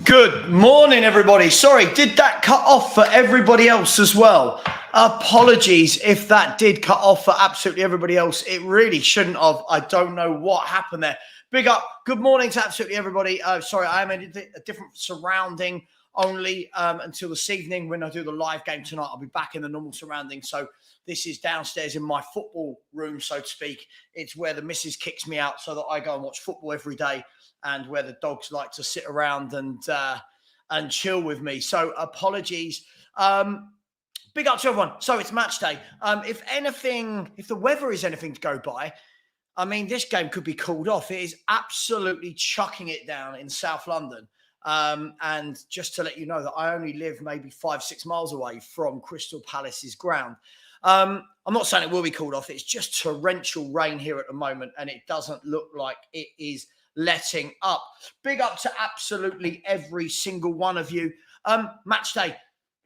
Good morning, everybody. Sorry, did that cut off for everybody else as well? Apologies if that did cut off for absolutely everybody else. It really shouldn't have. I don't know what happened there. Big up. Good morning to absolutely everybody. Sorry, I am in a different surrounding only until this evening when I do the live game tonight. I'll be back in the normal surroundings. So this is downstairs in my football room, so to speak. It's where the missus kicks me out so that I go and watch football every day, and where the dogs like to sit around and chill with me. So apologies. Big up to everyone. So it's match day. If the weather is anything to go by, I mean, this game could be called off. It is absolutely chucking it down in South London. And just to let you know that I only live maybe 5-6 miles away from Crystal Palace's ground. I'm not saying it will be called off. It's just torrential rain here at the moment, and it doesn't look like it is letting up. Big up to absolutely every single one of you. Match day.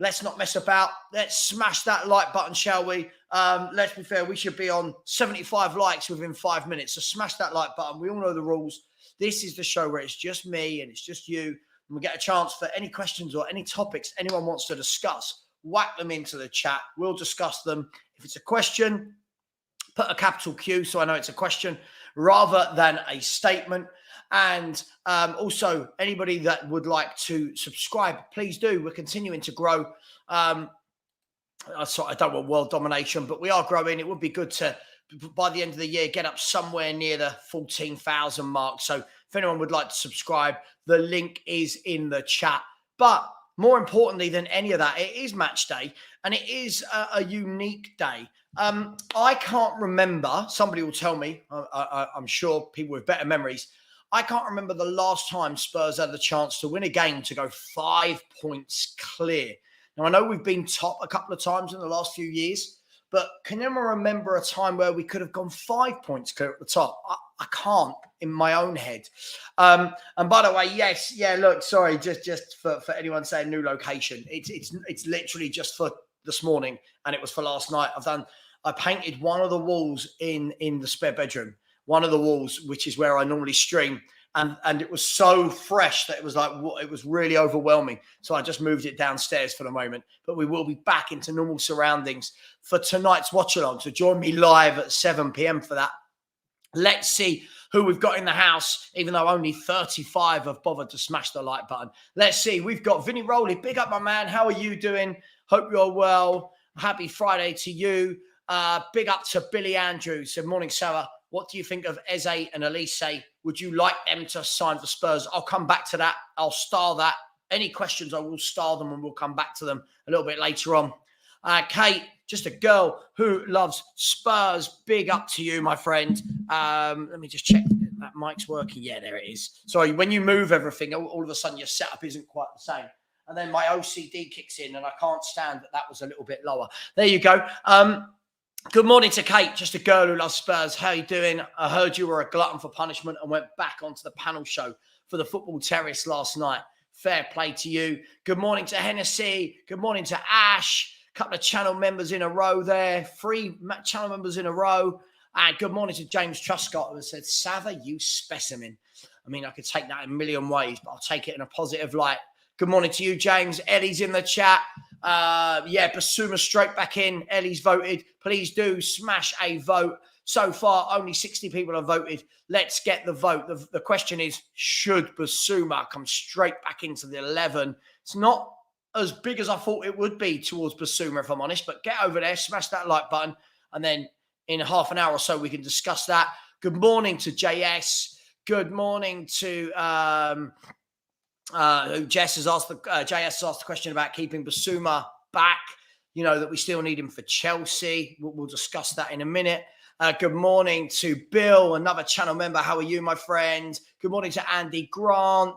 Let's not mess about. Let's smash that like button, shall we? Let's be fair. We should be on 75 likes within 5 minutes. So smash that like button. We all know the rules. This is the show where it's just me and it's just you. And we get a chance for any questions or any topics anyone wants to discuss. Whack them into the chat. We'll discuss them. If it's a question, put a capital Q so I know it's a question rather than a statement. And also, anybody that would like to subscribe, please do. We're continuing to grow. I don't want world domination, but we are growing. It would be good to, by the end of the year, get up somewhere near the 14,000 mark. So if anyone would like to subscribe, the link is in the chat. But more importantly than any of that, it is match day, and it is a unique day. I can't remember. Somebody will tell me. I'm sure people with better memories. I can't remember the last time Spurs had the chance to win a game to go 5 points clear. Now, I know we've been top a couple of times in the last few years, but can anyone remember a time where we could have gone 5 points clear at the top? I can't in my own head. And by the way, yes, yeah, look, sorry, just for anyone saying new location. It's literally just for this morning, and it was for last night. I painted one of the walls in the spare bedroom. One of the walls, which is where I normally stream. And it was so fresh that it was like, it was really overwhelming. So I just moved it downstairs for the moment. But we will be back into normal surroundings for tonight's watch along. So join me live at 7 p.m. for that. Let's see who we've got in the house, even though only 35 have bothered to smash the like button. Let's see. We've got Vinny Rowley. Big up, my man. How are you doing? Hope you're well. Happy Friday to you. Big up to Billy Andrews. Good morning, Sarah. What do you think of Eze and Elise? Would you like them to sign for Spurs? I'll come back to that. I'll star that. Any questions, I will star them, and we'll come back to them a little bit later on. Kate, just a girl who loves Spurs. Big up to you, my friend. Let me just check that mic's working. Yeah, there it is. Sorry, when you move everything, all of a sudden your setup isn't quite the same. And then my OCD kicks in, and I can't stand that was a little bit lower. There you go. Good morning to Kate, just a girl who loves Spurs. How you doing? I heard you were a glutton for punishment and went back onto the panel show for the Football Terrace last night. Fair play to you. Good morning to Hennessy. Good morning to Ash. A couple of channel members in a row there. 3 channel members in a row. And good morning to James Truscott, who said, Savva, you specimen. I mean, I could take that in a million ways, but I'll take it in a positive light. Good morning to you, James. Ellie's in the chat. Basuma straight back in. Ellie's voted. Please do smash a vote. So far, only 60 people have voted. Let's get the vote. The question is, should Basuma come straight back into the 11? It's not as big as I thought it would be towards Basuma, if I'm honest, but get over there, smash that like button, and then in half an hour or so, we can discuss that. Good morning to JS. Good morning to... JS has asked the question about keeping Basuma back, that we still need him for Chelsea. We'll discuss that in a minute. Good morning to Bill, another channel member. How are you, my friend? Good morning to Andy Grant.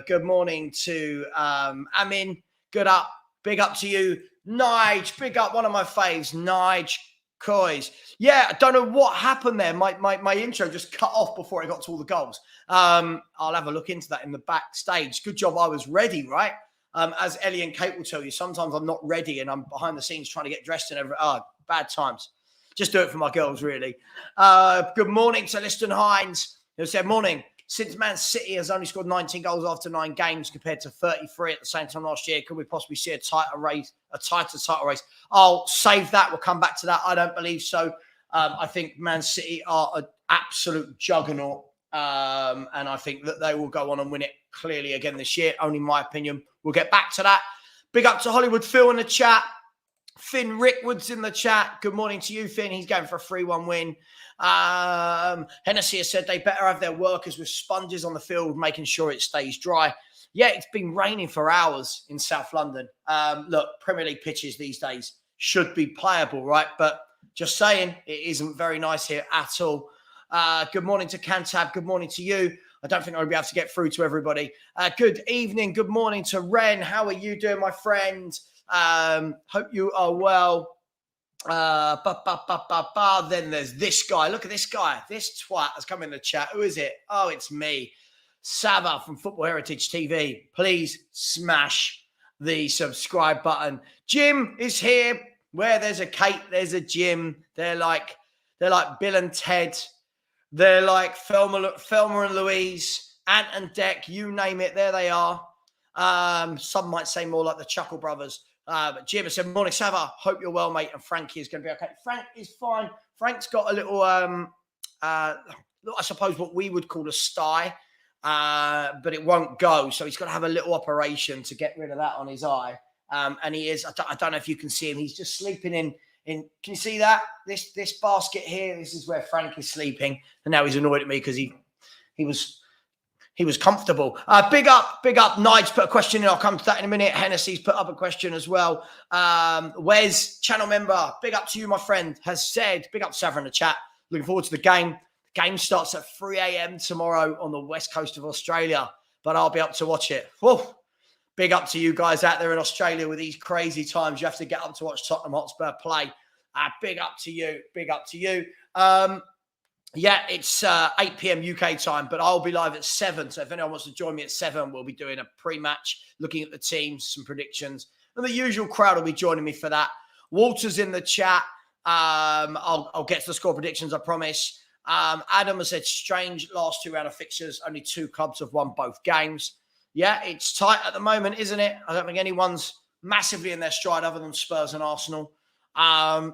Good morning to Amin. Big up to you. Nige, big up, one of my faves, Nige Coys. Yeah, I don't know what happened there. My intro just cut off before I got to all the goals. I'll have a look into that in the backstage. Good job I was ready, right? As Ellie and Kate will tell you, sometimes I'm not ready and I'm behind the scenes trying to get dressed and everything. Bad times. Just do it for my girls, really. Good morning to Liston Hines, who said, morning. Since Man City has only scored 19 goals after 9 games compared to 33 at the same time last year, could we possibly see a tighter title race? I'll save that. We'll come back to that. I don't believe so. I think Man City are an absolute juggernaut. And I think that they will go on and win it clearly again this year. Only my opinion. We'll get back to that. Big up to Hollywood Phil in the chat. Finn Rickwood's in the chat. Good morning to you, Finn. He's going for a 3-1 win. Hennessy has said they better have their workers with sponges on the field, making sure it stays dry. Yeah, it's been raining for hours in South London. Look, Premier League pitches these days should be playable, right? But just saying, it isn't very nice here at all. Good morning to Cantab. Good morning to you. I don't think I'll be able to get through to everybody. Good evening. Good morning to Ren. How are you doing, my friend? Hope you are well. Then there's this guy. Look at this guy. This twat has come in the chat. Who is it? Oh, it's me. Savva from Football Heritage TV. Please smash the subscribe button. Jim is here. Where there's a Kate, there's a Jim. They're like Bill and Ted. They're like Thelma and Louise, Ant and Dec, you name it, there they are. Some might say more like the Chuckle Brothers. But Jim has said, morning, Savva. Hope you're well, mate. And Frankie is going to be okay. Frank is fine. Frank's got a little, I suppose what we would call a sty, but it won't go. So he's got to have a little operation to get rid of that on his eye. And he is, I don't know if you can see him. He's just sleeping in, can you see that? This basket here, this is where Frank is sleeping. And now he's annoyed at me because he was comfortable. Big up. Nige put a question in. I'll come to that in a minute. Hennessy's put up a question as well. Wes, channel member, big up to you, my friend, has said, big up Savva in the chat. Looking forward to the game. The game starts at 3 a.m. tomorrow on the west coast of Australia, but I'll be up to watch it. Whoa. Big up to you guys out there in Australia with these crazy times. You have to get up to watch Tottenham Hotspur play. Big up to you. Yeah, it's 8 p.m. UK time, but I'll be live at 7. So if anyone wants to join me at 7, we'll be doing a pre-match, looking at the teams, some predictions. And the usual crowd will be joining me for that. Walter's in the chat. I'll get to the score predictions, I promise. Adam has said, strange last 2 round of fixtures. Only 2 clubs have won both games. Yeah, it's tight at the moment, isn't it? I don't think anyone's massively in their stride other than Spurs and Arsenal. Yes,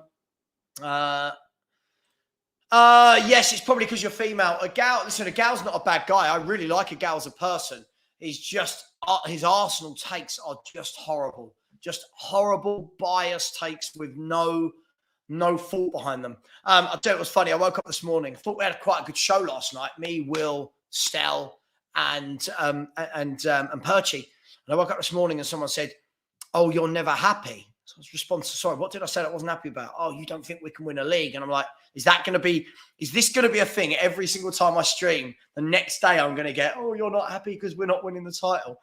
it's probably because you're female. A gal's not a bad guy. I really like a gal as a person. He's just, his Arsenal takes are just horrible. Just horrible, biased takes with no fault behind them. I'll tell you, it was funny. I woke up this morning. Thought we had quite a good show last night. Me, Will, Stell, and Perchy. And I woke up this morning and someone said, "Oh, you're never happy." So I was responding, sorry, what did I say that I wasn't happy about? "Oh, you don't think we can win a league?" And I'm like, is this going to be a thing every single time I stream? The next day I'm going to get, "Oh, you're not happy because we're not winning the title."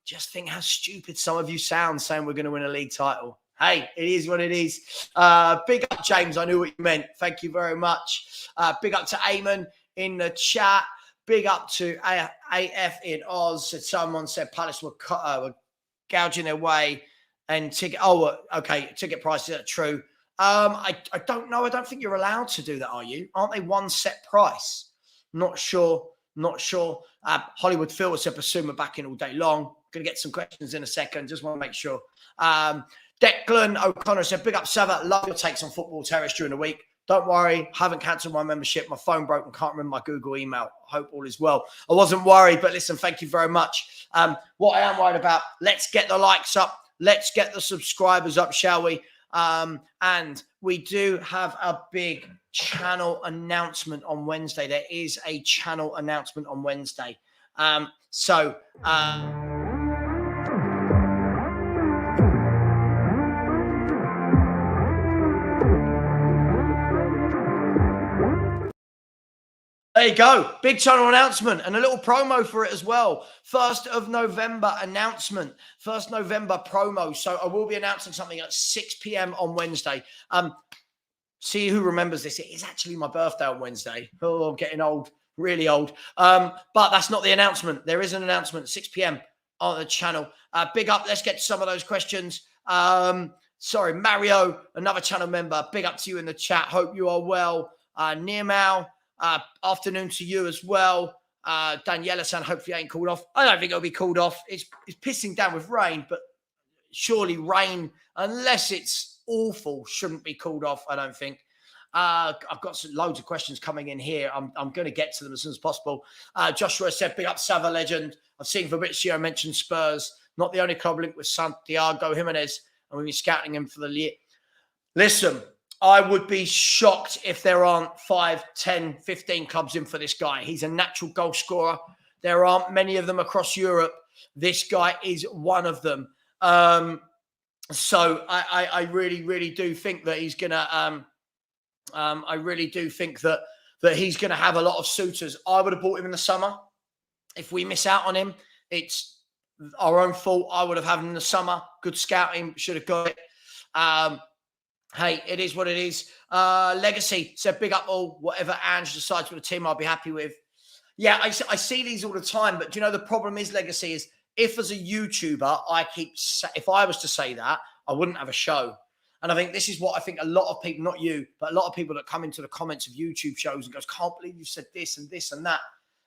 Just think how stupid some of you sound saying we're going to win a league title. Hey, it is what it is. Big up, James. I knew what you meant. Thank you very much. Big up to Eamon in the chat. Big up to AF in Oz. Someone said Palace were gouging their way and ticket. Oh, okay. Ticket prices are true. I don't know. I don't think you're allowed to do that, are you? Aren't they one set price? Not sure. Hollywood Phil said Basuma back in all day long. Going to get some questions in a second. Just want to make sure. Declan O'Connor said, big up Savva. Love your takes on football terrace during the week. Don't worry, haven't cancelled my membership. My phone broke and can't remember my Google email. Hope all is well. I wasn't worried, but listen, thank you very much. What I am worried about, let's get the likes up. Let's get the subscribers up, shall we? And we do have a big channel announcement on Wednesday. There is a channel announcement on Wednesday. There you go. Big channel announcement and a little promo for it as well. 1st of November announcement. 1st November promo. So I will be announcing something at 6 p.m. on Wednesday. See who remembers this. It is actually my birthday on Wednesday. Oh, I'm getting old. Really old. But that's not the announcement. There is an announcement at 6 p.m. on the channel. Big up. Let's get to some of those questions. Sorry, Mario, another channel member. Big up to you in the chat. Hope you are well. Nearmau. Afternoon to you as well. Daniela-san, hopefully ain't called off. I don't think it'll be called off. It's pissing down with rain, but surely rain, unless it's awful, shouldn't be called off, I don't think. I've got loads of questions coming in here. I'm going to get to them as soon as possible. Joshua said, big up Savva legend. I've seen Fabrizio mention Spurs. Not the only club linked with Santiago Gimenez, and we've been scouting him for the year. Listen, I would be shocked if there aren't 5, 10, 15 clubs in for this guy. He's a natural goal scorer. There aren't many of them across Europe. This guy is one of them. So I really, really do think that he's going to... I really do think that he's going to have a lot of suitors. I would have bought him in the summer. If we miss out on him, it's our own fault. I would have had him in the summer. Good scouting. Should have got it. Hey, it is what it is. Legacy said, big up all. Whatever Ange decides with the team, I'll be happy with. Yeah, I see these all the time. But do you know the problem is, Legacy, is if as a YouTuber, if I was to say that, I wouldn't have a show. And I think this is what I think a lot of people, not you, but a lot of people that come into the comments of YouTube shows and goes, can't believe you said this and this and that.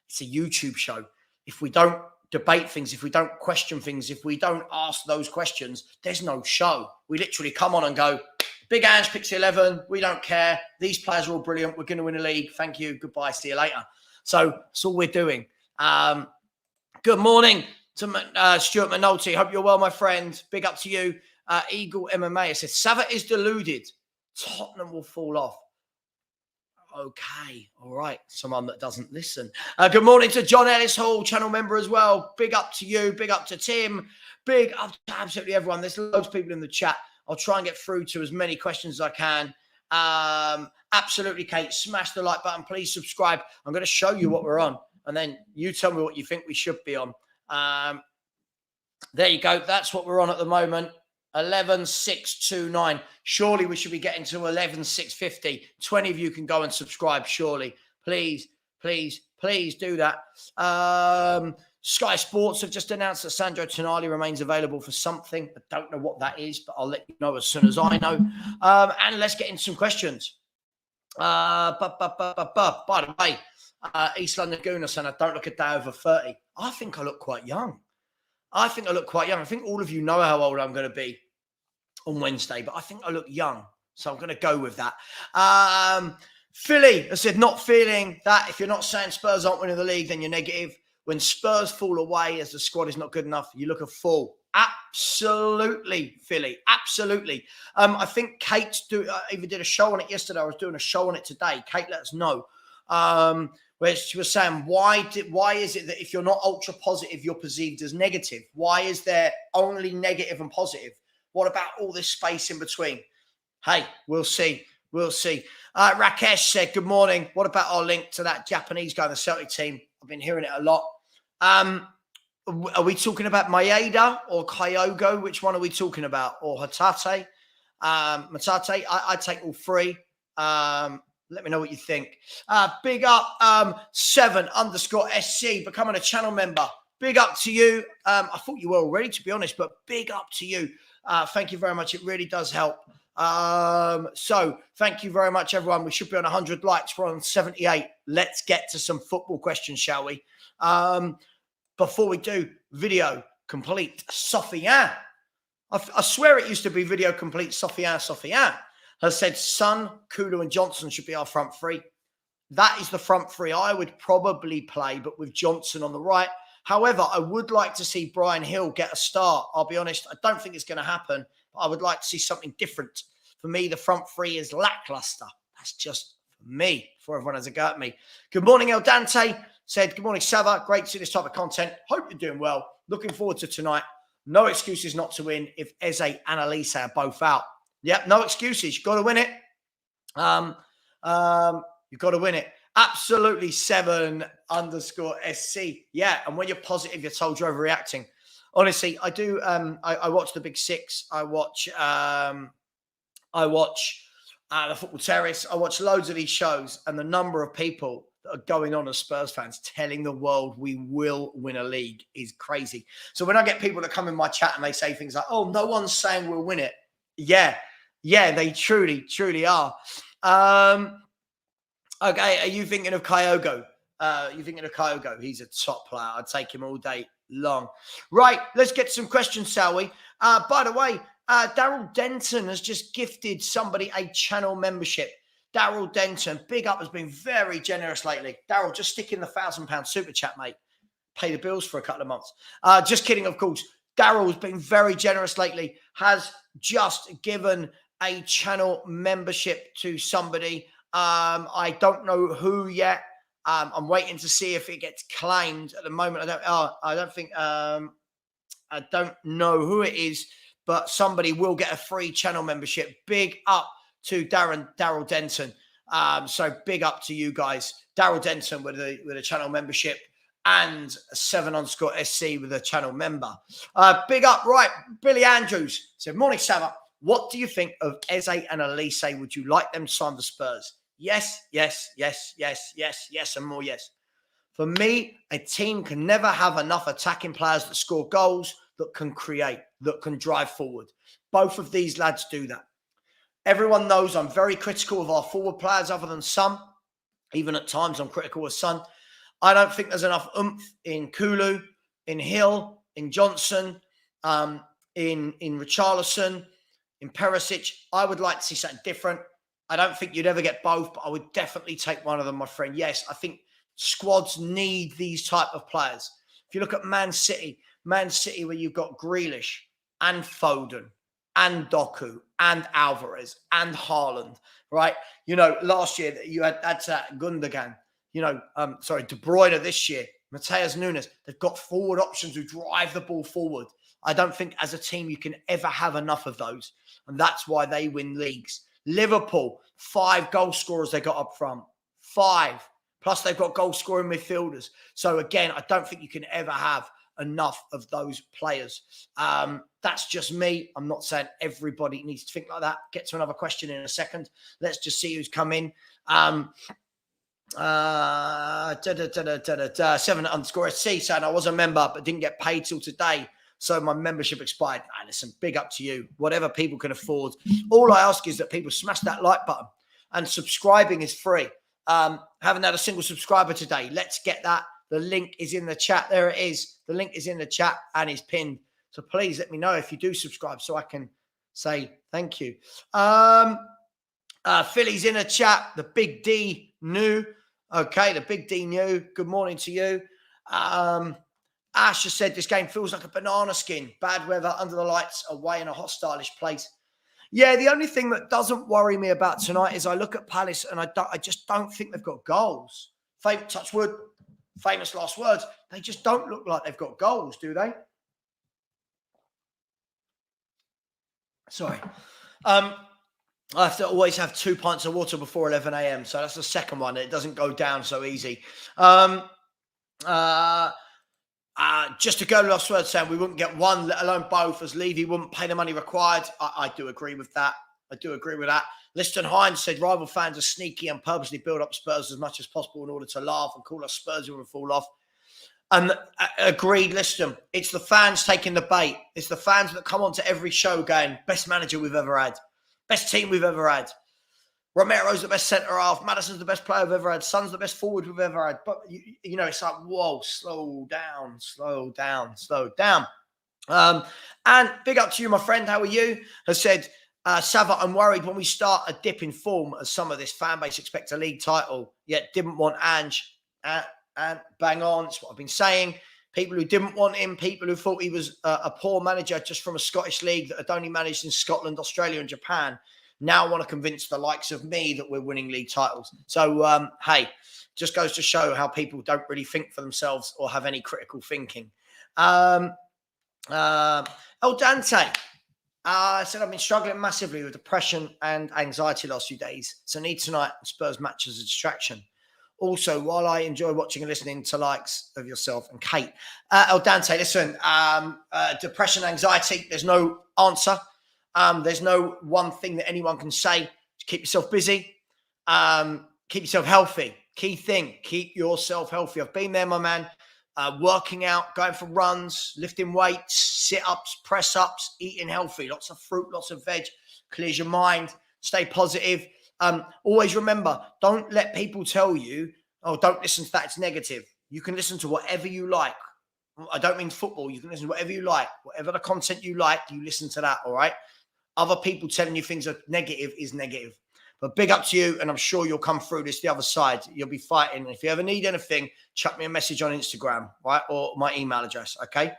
It's a YouTube show. If we don't debate things, if we don't question things, if we don't ask those questions, there's no show. We literally come on and go, Big Ange picks 11. We don't care. These players are all brilliant. We're going to win a league. Thank you. Goodbye. See you later. So that's all we're doing. Good morning to Stuart Minotti. Hope you're well, my friend. Big up to you. Eagle MMA says, Savva is deluded. Tottenham will fall off. Okay. All right. Someone that doesn't listen. Good morning to John Ellis Hall, channel member as well. Big up to you. Big up to Tim. Big up to absolutely everyone. There's loads of people in the chat. I'll try and get through to as many questions as I can. Absolutely, Kate. Smash the like button. Please subscribe. I'm going to show you what we're on. And then you tell me what you think we should be on. There you go. That's what we're on at the moment. 11,629. Surely we should be getting to 11,650. 20 of you can go and subscribe, surely. Please, please, please do that. Sky Sports have just announced that Sandro Tonali remains available for something. I don't know what that is, but I'll let you know as soon as I know. And let's get into some questions. By the way, East London Gooner saying I don't look a day over 30. I think I look quite young. I think all of you know how old I'm going to be on Wednesday, but I think I look young. So I'm going to go with that. Philly has said, not feeling that. If you're not saying Spurs aren't winning the league, then you're negative. When Spurs fall away as the squad is not good enough, you look a fool. Absolutely, Philly. Absolutely. I think Kate even did a show on it yesterday. I was doing a show on it today. Kate let us know. Where she was saying, why is it that if you're not ultra positive, you're perceived as negative? Why is there only negative and positive? What about all this space in between? Hey, we'll see. We'll see. Rakesh said, good morning. What about our link to that Japanese guy in the Celtic team? I've been hearing it a lot. Are we talking about Maeda or Kyogo? Which one are we talking about? Or Hatate? Matate? I take all three. Let me know what you think. Big up 7_SC becoming a channel member. Big up to you. I thought you were already, to be honest, but big up to you. Thank you very much. It really does help. So thank you very much, everyone. We should be on 100 likes. We're on 78. Let's get to some football questions, shall we? Before we do, video complete. Sofiane. I swear it used to be video complete. Sofiane has said Son, Kulu and Johnson should be our front three. That is the front three I would probably play, but with Johnson on the right. However, I would like to see Brian Hill get a start. I'll be honest, I don't think it's going to happen, but I would like to see something different. For me, the front three is lackluster. That's just for me, before everyone has a go at me. Good morning, El Dante. Said, good morning, Savva. Great to see this type of content. Hope you're doing well. Looking forward to tonight. No excuses not to win if Eze and Elise are both out. Yep, no excuses. You've got to win it. You've got to win it. Absolutely 7_SC. Yeah, and when you're positive, you're told you're overreacting. Honestly, I do. I watch the Big Six. I watch the Football Terrace. I watch loads of these shows, and the number of people that are going on as Spurs fans telling the world we will win a league is crazy. So when I get people that come in my chat and they say things like, "Oh, no one's saying we'll win it," yeah, they truly are. Okay, are you thinking of Kyogo? You thinking of Kyogo? He's a top player. I'd take him all day long. Right, let's get some questions, shall we? By the way, Daryl Denton has just gifted somebody a channel membership. Daryl Denton, big up, has been very generous lately. Daryl, just stick in the £1,000 super chat, mate. Pay the bills for a couple of months. Just kidding, of course. Daryl has been very generous lately, has just given a channel membership to somebody. I don't know who yet. I'm waiting to see if it gets claimed. At the moment, I don't know who it is, but somebody will get a free channel membership. Big up to Daryl Denton. So big up to you guys. Daryl Denton with a channel membership, and 7_SC with a channel member. Big up, right? Billy Andrews said, "Morning, Savva. What do you think of Eze and Elise? Would you like them to sign the Spurs?" Yes, yes, yes, yes, yes, yes, and more yes. For me, a team can never have enough attacking players that score goals, that can create, that can drive forward. Both of these lads do that. Everyone knows I'm very critical of our forward players other than some. Even at times, I'm critical of Son. I don't think there's enough oomph in Kulu, in Hill, in Johnson, in Richarlison, in Perisic. I would like to see something different. I don't think you'd ever get both, but I would definitely take one of them, my friend. Yes, I think squads need these type of players. If you look at Man City where you've got Grealish and Foden and Doku and Alvarez and Haaland, right? You know, last year you had Gundogan, De Bruyne this year, Mateus Nunes. They've got forward options who drive the ball forward. I don't think as a team you can ever have enough of those. And that's why they win leagues. Liverpool, 5 goal scorers they got up front. 5. Plus they've got goal scoring midfielders. So again, I don't think you can ever have enough of those players. That's just me. I'm not saying everybody needs to think like that. Get to another question in a second. Let's just see who's come in. 7_SC saying I was a member but didn't get paid till today, so my membership expired. Listen, big up to you. Whatever people can afford. All I ask is that people smash that like button, and subscribing is free. Haven't had a single subscriber today. Let's get that. The link is in the chat. There it is. The link is in the chat and is pinned. So please let me know if you do subscribe so I can say thank you. Philly's in the chat. The Big D new. Okay, the Big D new. Good morning to you. Ash has said this game feels like a banana skin. Bad weather, under the lights, away in a hostile-ish place. Yeah, the only thing that doesn't worry me about tonight is I look at Palace and I just don't think they've got goals. Touch wood, famous last words. They just don't look like they've got goals, do they? Sorry. I have to always have 2 pints of water before 11 a.m. So that's the second one. It doesn't go down so easy. Just to go last word saying we wouldn't get one, let alone both, as Levy wouldn't pay the money required. I do agree with that. Liston Hines said rival fans are sneaky and purposely build up Spurs as much as possible in order to laugh and call us Spurs who will fall off. And agreed, Liston. It's the fans taking the bait. It's the fans that come onto every show going, best manager we've ever had. Best team we've ever had. Romero's the best centre-half. Madison's the best player we've ever had. Son's the best forward we've ever had. But, you know, it's like, whoa, slow down. And big up to you, my friend. How are you? Has said, Savva, I'm worried when we start a dip in form as some of this fan base expect a league title, yet didn't want Ange. And bang on. That's what I've been saying. People who didn't want him, people who thought he was a poor manager just from a Scottish league that had only managed in Scotland, Australia and Japan, now want to convince the likes of me that we're winning league titles. So, hey, just goes to show how people don't really think for themselves or have any critical thinking. El Dante said, I've been struggling massively with depression and anxiety last few days. So need tonight Spurs match as a distraction. Also, while I enjoy watching and listening to likes of yourself and Kate, El Dante, listen, depression, anxiety, there's no answer. There's no one thing that anyone can say. Just keep yourself busy. Keep yourself healthy. Key thing, keep yourself healthy. I've been there, my man. Working out, going for runs, lifting weights, sit-ups, press-ups, eating healthy. Lots of fruit, lots of veg. Clears your mind. Stay positive. Always remember, don't let people tell you, oh, don't listen to that, it's negative. You can listen to whatever you like. I don't mean football. You can listen to whatever you like. Whatever the content you like, you listen to that, all right? Other people telling you things are negative is negative. But big up to you, and I'm sure you'll come through this the other side. You'll be fighting. If you ever need anything, chuck me a message on Instagram, right? Or my email address, okay?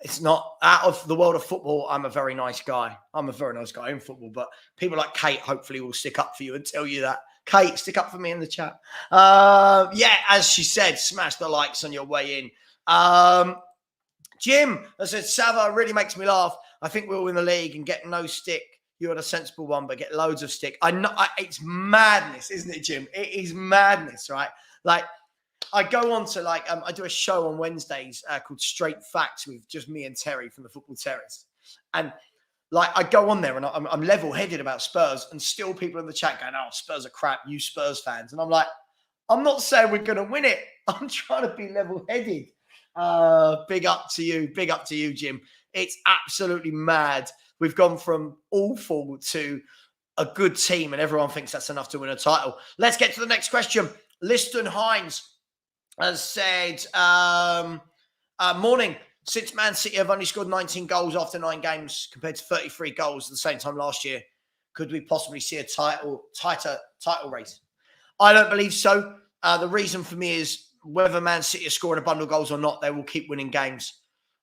It's not out of the world of football. I'm a very nice guy. I'm a very nice guy in football, but people like Kate hopefully will stick up for you and tell you that. Kate, stick up for me in the chat. Yeah, as she said, smash the likes on your way in. Jim, I said, Savva really makes me laugh. I think we'll win the league and get no stick. You're the sensible one, but get loads of stick. I know it's madness, isn't it, Jim? It is madness, right? Like, I go on to I do a show on Wednesdays called Straight Facts with just me and Terry from the Football Terrace. And I go on there and I'm level-headed about Spurs, and still people in the chat going, oh, Spurs are crap, you Spurs fans. And I'm like, I'm not saying we're going to win it. I'm trying to be level-headed. Big up to you, Jim. It's absolutely mad. We've gone from awful to a good team, and everyone thinks that's enough to win a title. Let's get to the next question. Liston Hines has said, morning. Since Man City have only scored 19 goals after 9 games compared to 33 goals at the same time last year, could we possibly see a tighter title race? I don't believe so. The reason for me is whether Man City are scoring a bundle of goals or not, they will keep winning games.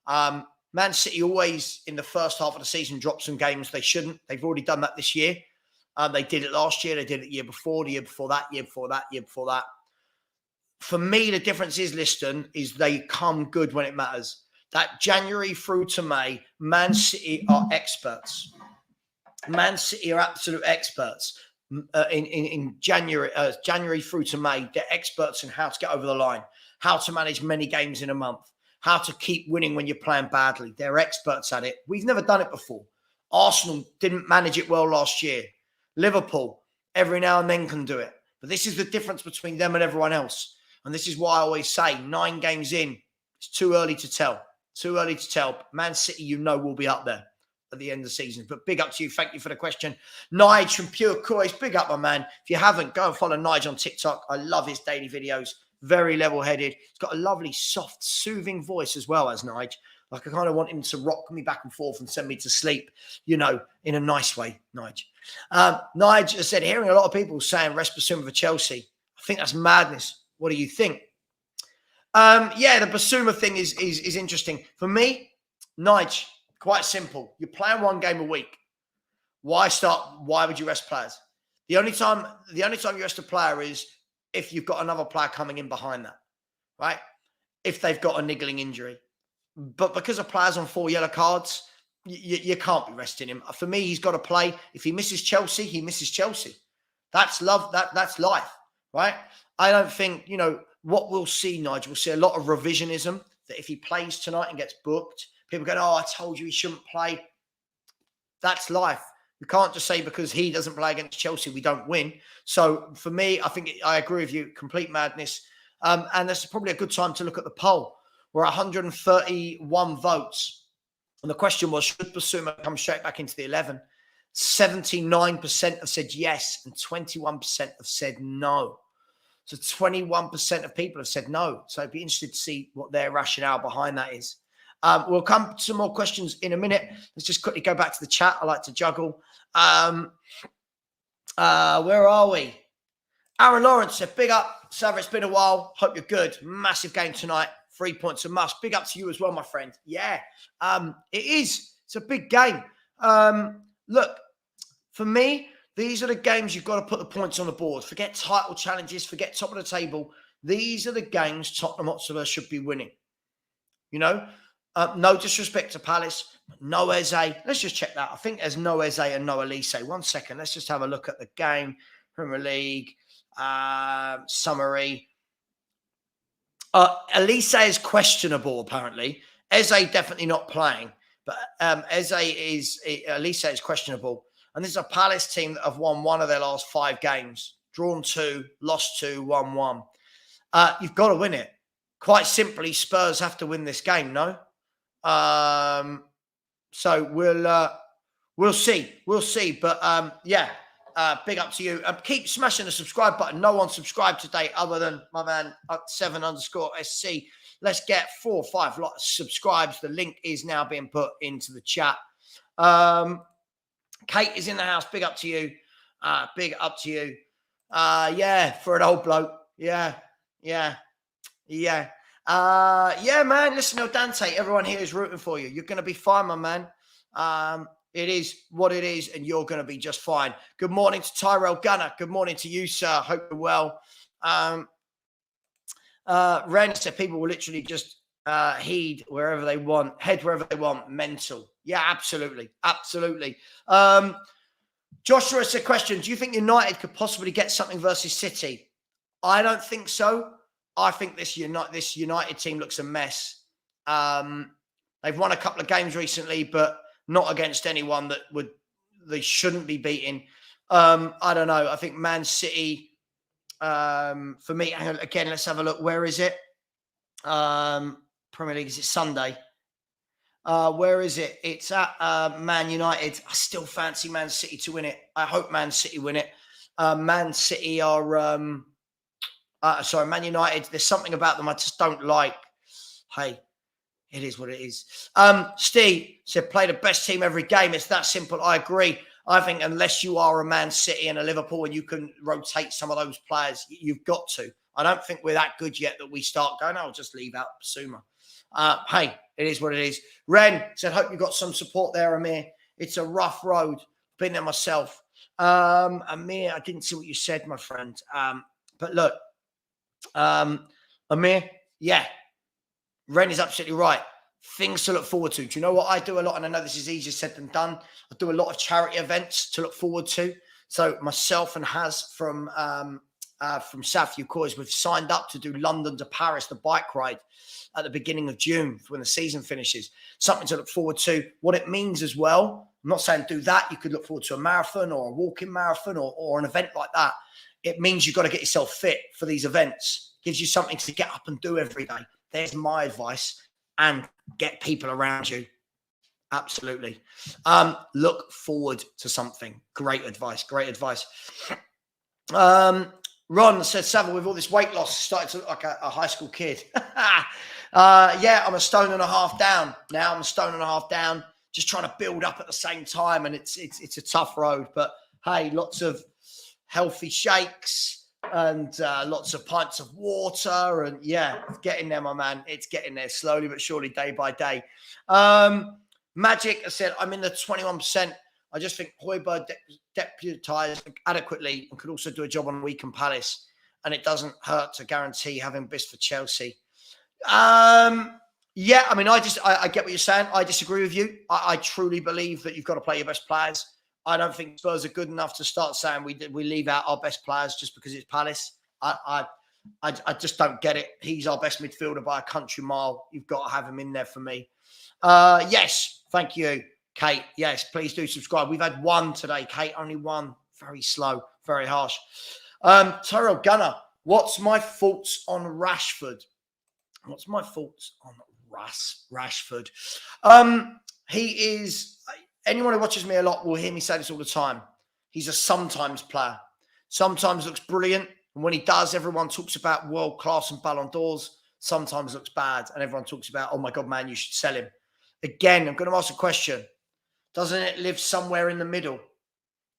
Man City always, in the first half of the season, drop some games they shouldn't. They've already done that this year. They did it last year. They did it the year before that, year before that. For me, the difference is, Liston, is they come good when it matters. That January through to May, Man City are experts. Man City are absolute experts. In January through to May, they're experts in how to get over the line, how to manage many games in a month, how to keep winning when you're playing badly. They're experts at it. We've never done it before. Arsenal didn't manage it well last year. Liverpool, every now and then, can do it. But this is the difference between them and everyone else. And this is why I always say 9 games in, it's too early to tell. Too early to tell. Man City, will be up there at the end of the season. But big up to you. Thank you for the question. Nige from Pure Coys, big up, my man. If you haven't, go and follow Nige on TikTok. I love his daily videos. Very level-headed. He's got a lovely, soft, soothing voice as well as Nige. I kind of want him to rock me back and forth and send me to sleep, in a nice way, Nige. Nige has said, hearing a lot of people saying rest Basuma for Chelsea. I think that's madness. What do you think? Yeah, the Basuma thing is interesting. For me, Nige, quite simple. You're playing 1 game a week. Why would you rest players? The only time you rest a player is if you've got another player coming in behind that, right? If they've got a niggling injury. But because a player's on 4 yellow cards, you can't be resting him. For me, he's got to play. If he misses Chelsea, he misses Chelsea. That's love. That's life, right? I don't think, what we'll see, Nigel, we'll see a lot of revisionism, that if he plays tonight and gets booked, people go, oh, I told you he shouldn't play. That's life. You can't just say because he doesn't play against Chelsea, we don't win. So for me, I agree with you, complete madness. And this is probably a good time to look at the poll. We're 131 votes. And the question was, should Basuma come straight back into the 11? 79% have said yes, and 21% have said no. So 21% of people have said no. So I'd be interested to see what their rationale behind that is. We'll come to some more questions in a minute. Let's just quickly go back to the chat. I like to juggle. Where are we? Aaron Lawrence said, big up. Savva, it's been a while. Hope you're good. Massive game tonight. 3 points a must. Big up to you as well, my friend. Yeah, it is. It's a big game. Look, for me, these are the games you've got to put the points on the board. Forget title challenges. Forget top of the table. These are the games Tottenham Hotspur should be winning. No disrespect to Palace. No Eze. Let's just check that. I think there's no Eze and no Elise. 1 second. Let's just have a look at the game. Premier League. Summary. Elise is questionable, apparently. Eze definitely not playing. But Elise is questionable. And this is a Palace team that have won 1 of their last 5 games. Drawn 2, lost 2, won 1. You've got to win it. Quite simply, Spurs have to win this game, no? So we'll see. We'll see. But, yeah, big up to you. Keep smashing the subscribe button. No one subscribed today other than my man 7_SC. Let's get 4 or 5 subscribes. The link is now being put into the chat. Kate is in the house. Big up to you. Big up to you. Yeah, for an old bloke. Yeah. Yeah, man. Listen, El Dante, everyone here is rooting for you. You're going to be fine, my man. It is what it is, and you're going to be just fine. Good morning to Tyrell Gunner. Good morning to you, sir. Hope you're well. Ren said people will literally just head wherever they want. Mental. Yeah, absolutely. Absolutely. Joshua said, question, do you think United could possibly get something versus City? I don't think so. I think this United team looks a mess. They've won a couple of games recently, but not against anyone that they shouldn't be beating. I don't know. I think Man City, for me, hang on, again, let's have a look. Where is it? Premier League, is it Sunday? Where is it? It's at Man United. I still fancy Man City to win it. I hope Man City win it. Man City are, Man United. There's something about them I just don't like. Hey, it is what it is. Steve said, play the best team every game. It's that simple. I agree. I think unless you are a Man City and a Liverpool and you can rotate some of those players, you've got to. I don't think we're that good yet that we start going, I'll just leave out Basuma. Hey, it is what it is. Ren said, hope you got some support there, Amir. It's a rough road. Been there myself. Amir, I didn't see what you said, my friend. But look, Amir, yeah, Ren is absolutely right. Things to look forward to. Do you know what I do a lot? And I know this is easier said than done. I do a lot of charity events to look forward to. So myself and Haz from Savva, we've signed up to do London to Paris, the bike ride at the beginning of June when the season finishes. Something to look forward to. What it means as well, I'm not saying do that. You could look forward to a marathon or a walking marathon or an event like that. It means you've got to get yourself fit for these events. Gives you something to get up and do every day. There's my advice. And get people around you. Absolutely. Look forward to something. Great advice. Great advice. Ron said, Savva, with all this weight loss, started to look like a high school kid. Yeah, I'm a stone and a half down. Now I'm a stone and a half down, just trying to build up at the same time. And it's a tough road. But hey, lots of healthy shakes and lots of pints of water. And yeah, it's getting there, my man. It's getting there slowly but surely, day by day. Magic, I said, I'm in the 21%. I just think Højbjerg deputised adequately and could also do a job on Weekend Palace. And it doesn't hurt to guarantee having Biss for Chelsea. Yeah, I mean, I get what you're saying. I disagree with you. I truly believe that you've got to play your best players. I don't think Spurs are good enough to start saying we leave out our best players just because it's Palace. I just don't get it. He's our best midfielder by a country mile. You've got to have him in there for me. Yes, thank you, Kate. Yes, please do subscribe. We've had one today, Kate. Only one. Very slow, very harsh. Tyrell Gunner, what's my thoughts on Rashford? What's my thoughts on Rashford? He is... Anyone who watches me a lot will hear me say this all the time. He's a sometimes player. Sometimes looks brilliant. And when he does, everyone talks about world-class and Ballon d'Ors. Sometimes looks bad. And everyone talks about, oh, my God, man, you should sell him. Again, I'm going to ask a question. Doesn't it live somewhere in the middle?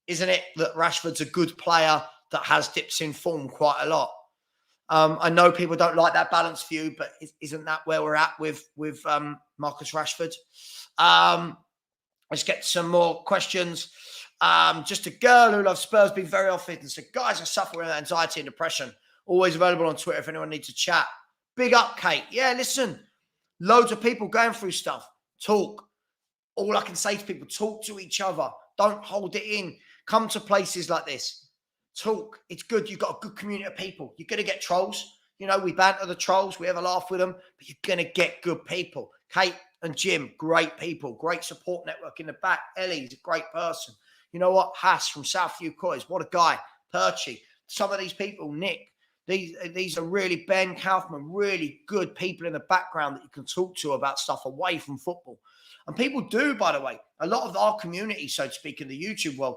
Isn't it that Rashford's a good player that has dips in form quite a lot? I know people don't like that balanced view, but isn't that where we're at with Marcus Rashford? Let's get some more questions. Just a girl who loves Spurs being very off-fit and said, guys, I suffer with anxiety and depression. Always available on Twitter if anyone needs to chat. Big up, Kate. Yeah, listen, loads of people going through stuff. Talk. All I can say to people, talk to each other. Don't hold it in. Come to places like this. Talk. It's good. You've got a good community of people. You're going to get trolls. You know, we banter the trolls. We have a laugh with them. But you're going to get good people. Kate and Jim, great people. Great support network in the back. Ellie's a great person. You know what? Haas from Southview Coys. What a guy. Perchy. Some of these people, Nick. These are really, Ben Kaufman, really good people in the background that you can talk to about stuff away from football. And people do, by the way. A lot of our community, so to speak, in the YouTube world,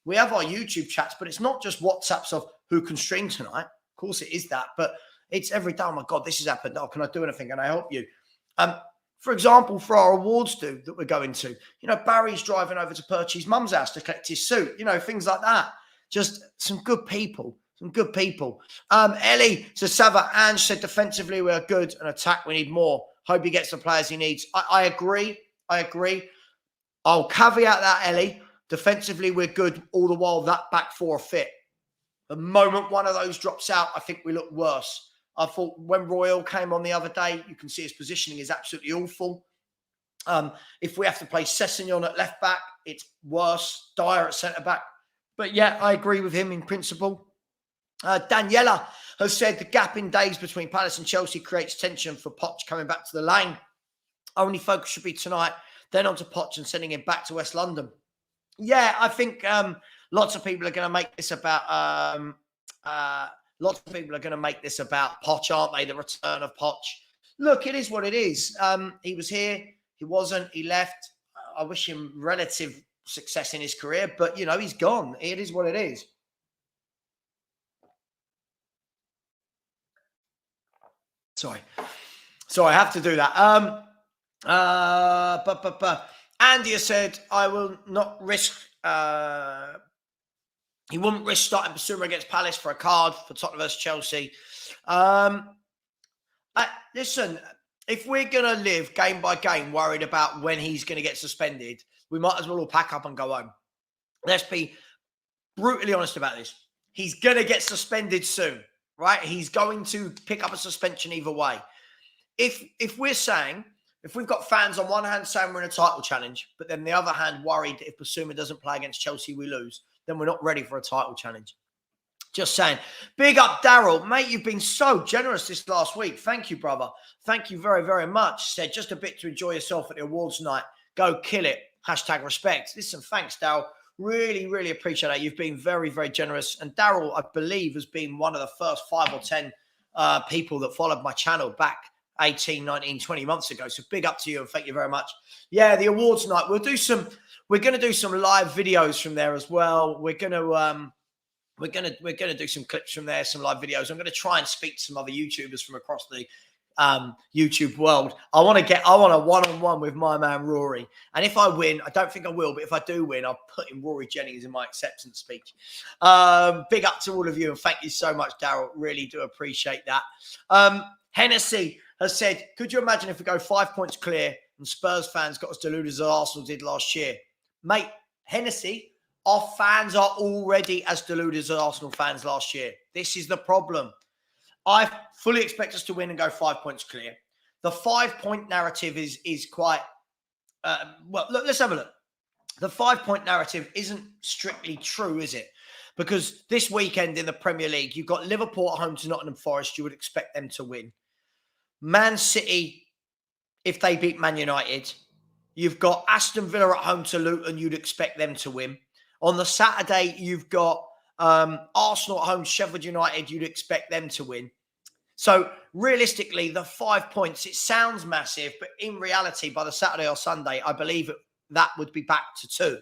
We have our YouTube chats, but it's not just WhatsApps of who can stream tonight. Of course it is that, but it's every day. Oh my God, this has happened. Oh, can I do anything? Can I help you? For example, for our awards do that we're going to, Barry's driving over to Perchie's mum's house to collect his suit, things like that. Just some good people. Ellie says, Savva, Ange said defensively we're good and attack we need more. Hope he gets the players he needs. I agree. I'll caveat that, Ellie. Defensively we're good all the while that back four are fit. The moment one of those drops out, I think we look worse. I thought when Royal came on the other day, you can see his positioning is absolutely awful. If we have to play Sessegnon at left back, it's worse. Dyer at centre back. But yeah, I agree with him in principle. Daniela has said the gap in days between Palace and Chelsea creates tension for Poch coming back to the lane. Only focus should be tonight, then on to Poch and sending him back to West London. Yeah, I think lots of people are going to make this about Poch, aren't they? The return of Poch. Look, it is what it is. He was here. He wasn't. He left. I wish him relative success in his career, but, he's gone. It is what it is. Sorry, I have to do that. Andy has said, I will not risk... he wouldn't risk starting Basuma against Palace for a card for Tottenham versus Chelsea. Listen, if we're going to live game by game worried about when he's going to get suspended, we might as well all pack up and go home. Let's be brutally honest about this. He's going to get suspended soon, right? He's going to pick up a suspension either way. If we're saying, if we've got fans on one hand saying we're in a title challenge, but then the other hand worried if Basuma doesn't play against Chelsea, we lose, then we're not ready for a title challenge. Just saying. Big up, Daryl. Mate, you've been so generous this last week. Thank you, brother. Thank you very, very much. Said just a bit to enjoy yourself at the awards night. Go kill it. #respect. Listen, thanks, Daryl. Really, really appreciate that. You've been very, very generous. And Daryl, I believe, has been one of the first 5 or 10 people that followed my channel back 18, 19, 20 months ago. So big up to you and thank you very much. Yeah, the awards night. We're going to do some live videos from there as well. We're going to do some clips from there, some live videos. I'm going to try and speak to some other YouTubers from across the YouTube world. I want a one-on-one with my man Rory. And if I win, I don't think I will, but if I do win, I'll put in Rory Jennings in my acceptance speech. Big up to all of you and thank you so much, Daryl. Really do appreciate that. Hennessy has said, could you imagine if we go 5 points clear and Spurs fans got as deluded as Arsenal did last year? Mate, Hennessy, our fans are already as deluded as Arsenal fans last year. This is the problem. I fully expect us to win and go 5 points clear. The 5-point narrative is quite... well, look, let's have a look. The 5-point narrative isn't strictly true, is it? Because this weekend in the Premier League, you've got Liverpool at home to Nottingham Forest. You would expect them to win. Man City, if they beat Man United. You've got Aston Villa at home to Luton. You'd expect them to win. On the Saturday, you've got Arsenal at home, Sheffield United. You'd expect them to win. So realistically, the 5 points, it sounds massive, but in reality, by the Saturday or Sunday, I believe that would be back to 2.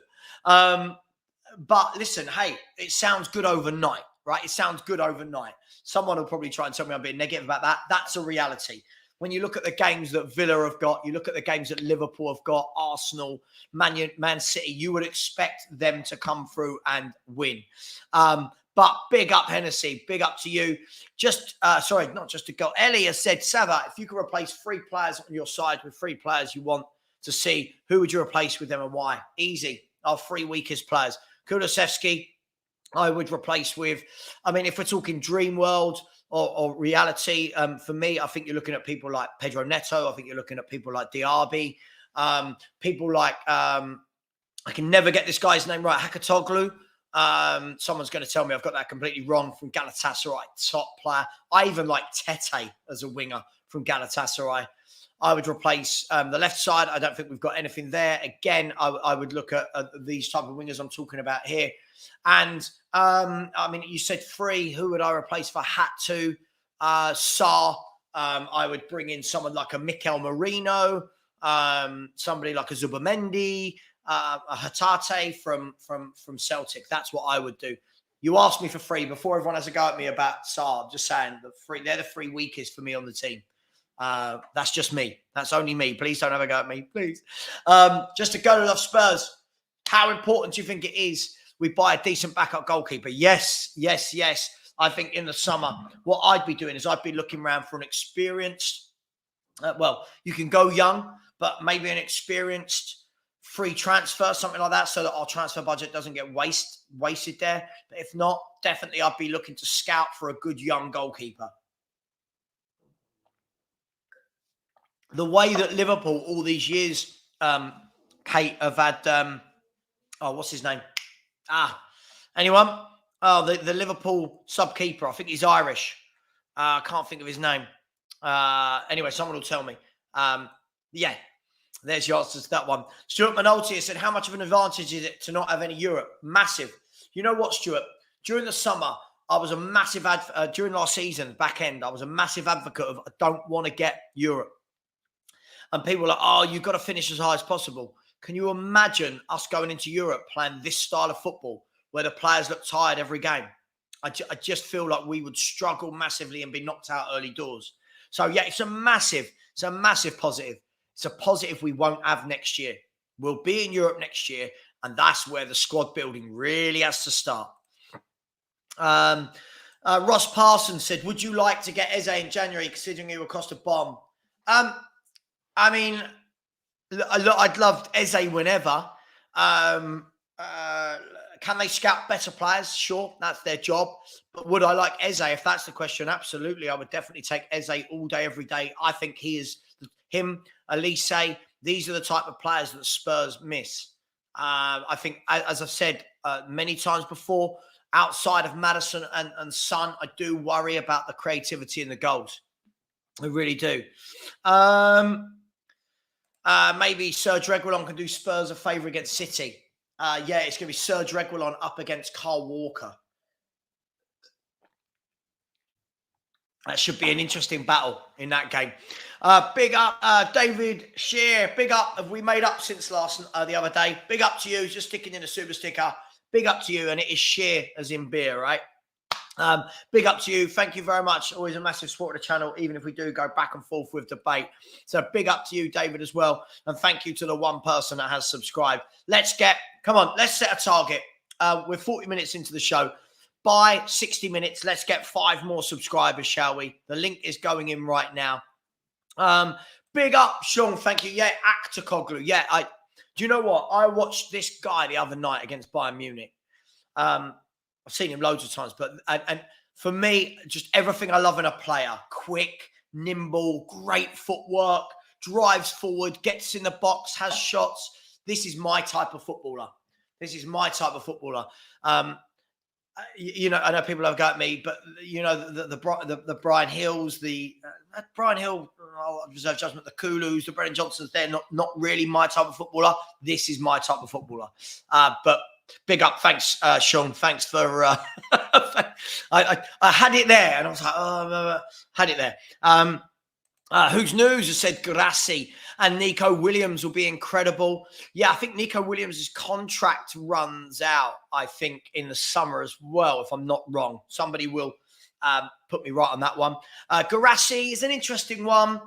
But listen, hey, it sounds good overnight, right? It sounds good overnight. Someone will probably try and tell me I'm being negative about that. That's a reality. When you look at the games that Villa have got, you look at the games that Liverpool have got, Arsenal, Man City, you would expect them to come through and win. But big up, Hennessy. Big up to you. Sorry, not just to go. Ellie has said, Savva, if you could replace 3 players on your side with 3 players you want to see, who would you replace with them and why? Easy. Our 3 weakest players. Kulusevski, I would replace with, if we're talking dream world or reality, for me, I think you're looking at people like Pedro Neto. I think you're looking at people like Diaby. People like, I can never get this guy's name right, Hakatoglu. Someone's going to tell me I've got that completely wrong, from Galatasaray, top player. I even like Tete as a winger from Galatasaray. I would replace the left side. I don't think we've got anything there. Again, I would look at these type of wingers I'm talking about here. And, you said 3. Who would I replace for Hatu? Sarr. I would bring in someone like a Mikel Merino, somebody like a Zubamendi. a Hatate from Celtic. That's what I would do. You asked me for free before everyone has a go at me about Saab. Just saying, they're the three weakest for me on the team. That's just me. That's only me. Please don't ever go at me, please. Just to go to Love Spurs. How important do you think it is we buy a decent backup goalkeeper? Yes, yes, yes. I think in the summer, what I'd be doing is I'd be looking around for an experienced, well, you can go young, but maybe an experienced free transfer, something like that, so that our transfer budget doesn't get wasted there. But if not, definitely I'd be looking to scout for a good young goalkeeper. The way that Liverpool all these years, Kate, have had, what's his name? Anyone? Oh, the Liverpool sub-keeper. I think he's Irish. I can't think of his name. Anyway, someone will tell me. Yeah, there's your answer to that one. Stuart Minotti said, how much of an advantage is it to not have any Europe? Massive. You know what, Stuart? During the summer, I was a massive, during last season, back end, I was a massive advocate of I don't want to get Europe. And people were like, oh, you've got to finish as high as possible. Can you imagine us going into Europe playing this style of football where the players look tired every game? I just feel like we would struggle massively and be knocked out early doors. So, yeah, it's a massive positive. It's a positive we won't have next year. We'll be in Europe next year, and that's where the squad building really has to start. Ross Parsons said, would you like to get Eze in January, considering he will cost a bomb? I mean, I'd love Eze whenever. Can they scout better players? Sure, that's their job. But would I like Eze? If that's the question, absolutely. I would definitely take Eze all day, every day. I think he is, him, Elise, these are the type of players that Spurs miss. I think, as I've said many times before, outside of Maddison and Son, I do worry about the creativity in the goals. I really do. Maybe Serge Reguilon can do Spurs a favour against City. Yeah, it's going to be Serge Reguilon up against Kyle Walker. That should be an interesting battle in that game. Big up, David Shear. Big up. Have we made up since the other day? Big up to you. Just sticking in a super sticker. Big up to you. And it is Shear as in beer, right? Big up to you. Thank you very much. Always a massive support of the channel, even if we do go back and forth with debate. So big up to you, David, as well. And thank you to the one person that has subscribed. Let's set a target. We're 40 minutes into the show. By 60 minutes, let's get 5 more subscribers, shall we? The link is going in right now. Big up, Sean. Thank you. Yeah, Aktakoglu. Yeah, do you know what? I watched this guy the other night against Bayern Munich. I've seen him loads of times, but and for me, just everything I love in a player: quick, nimble, great footwork, drives forward, gets in the box, has shots. This is my type of footballer. You know, I know people have got me, but you know the Brian Hills, Brian Hill, reserve judgment, the Kulus, the Brennan Johnsons. They're not really my type of footballer. This is my type of footballer. But big up, thanks, Sean. Thanks for. I had it there, and I was like, had it there. Who's News has said Grassi and Nico Williams will be incredible. Yeah, I think Nico Williams' contract runs out, I think, in the summer as well, if I'm not wrong. Somebody will put me right on that one. Grassi is an interesting one.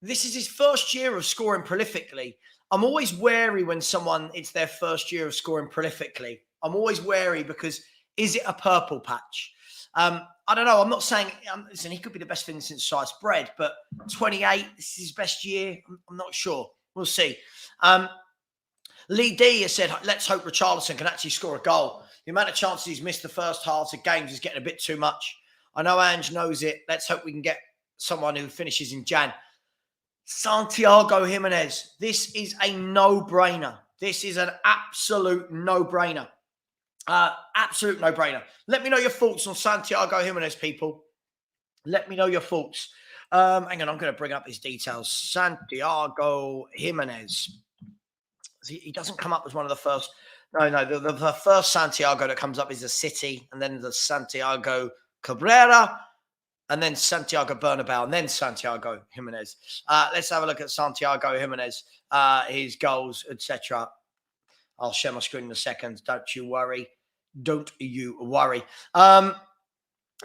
This is his first year of scoring prolifically. I'm always wary when it's their first year of scoring prolifically. I'm always wary because is it a purple patch? I don't know. I'm not saying, listen, he could be the best thing since sliced bread, but 28, this is his best year. I'm not sure. We'll see. Lee D has said, let's hope Richarlison can actually score a goal. The amount of chances he's missed the first half of games is getting a bit too much. I know Ange knows it. Let's hope we can get someone who finishes in Jan. Santiago Gimenez. This is a no-brainer. This is an absolute no-brainer. Absolute no-brainer. Let me know your thoughts on Santiago Gimenez, people. Let me know your thoughts. Hang on, I'm going to bring up his details. Santiago Gimenez. He doesn't come up as one of the first. No, the first Santiago that comes up is the City, and then the Santiago Cabrera, and then Santiago Bernabeu, and then Santiago Gimenez. Let's have a look at Santiago Gimenez, his goals, etc. I'll share my screen in a second. Don't you worry. Don't you worry.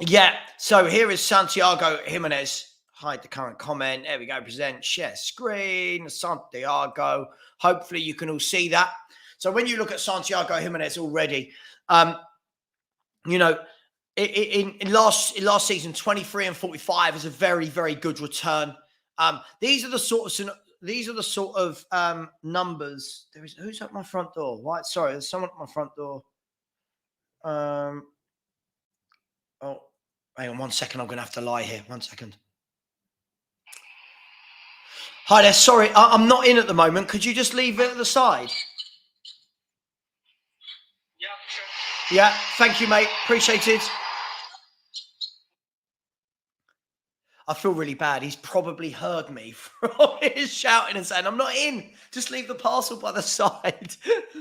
Yeah, so here is Santiago Gimenez. Hide the current comment. There we go. Present, share screen. Santiago. Hopefully you can all see that. So when you look at Santiago Gimenez already, you know, in last season, 23 and 45 is a very, very good return. These are the sort of numbers. Who's at my front door? Right, sorry, there's someone at my front door. Oh, hang on 1 second. I'm going to have to lie here. 1 second. Hi there. Sorry, I'm not in at the moment. Could you just leave it at the side? Yeah, sure. Yeah, thank you, mate. Appreciate it. I feel really bad. He's probably heard me from his shouting and saying, I'm not in. Just leave the parcel by the side.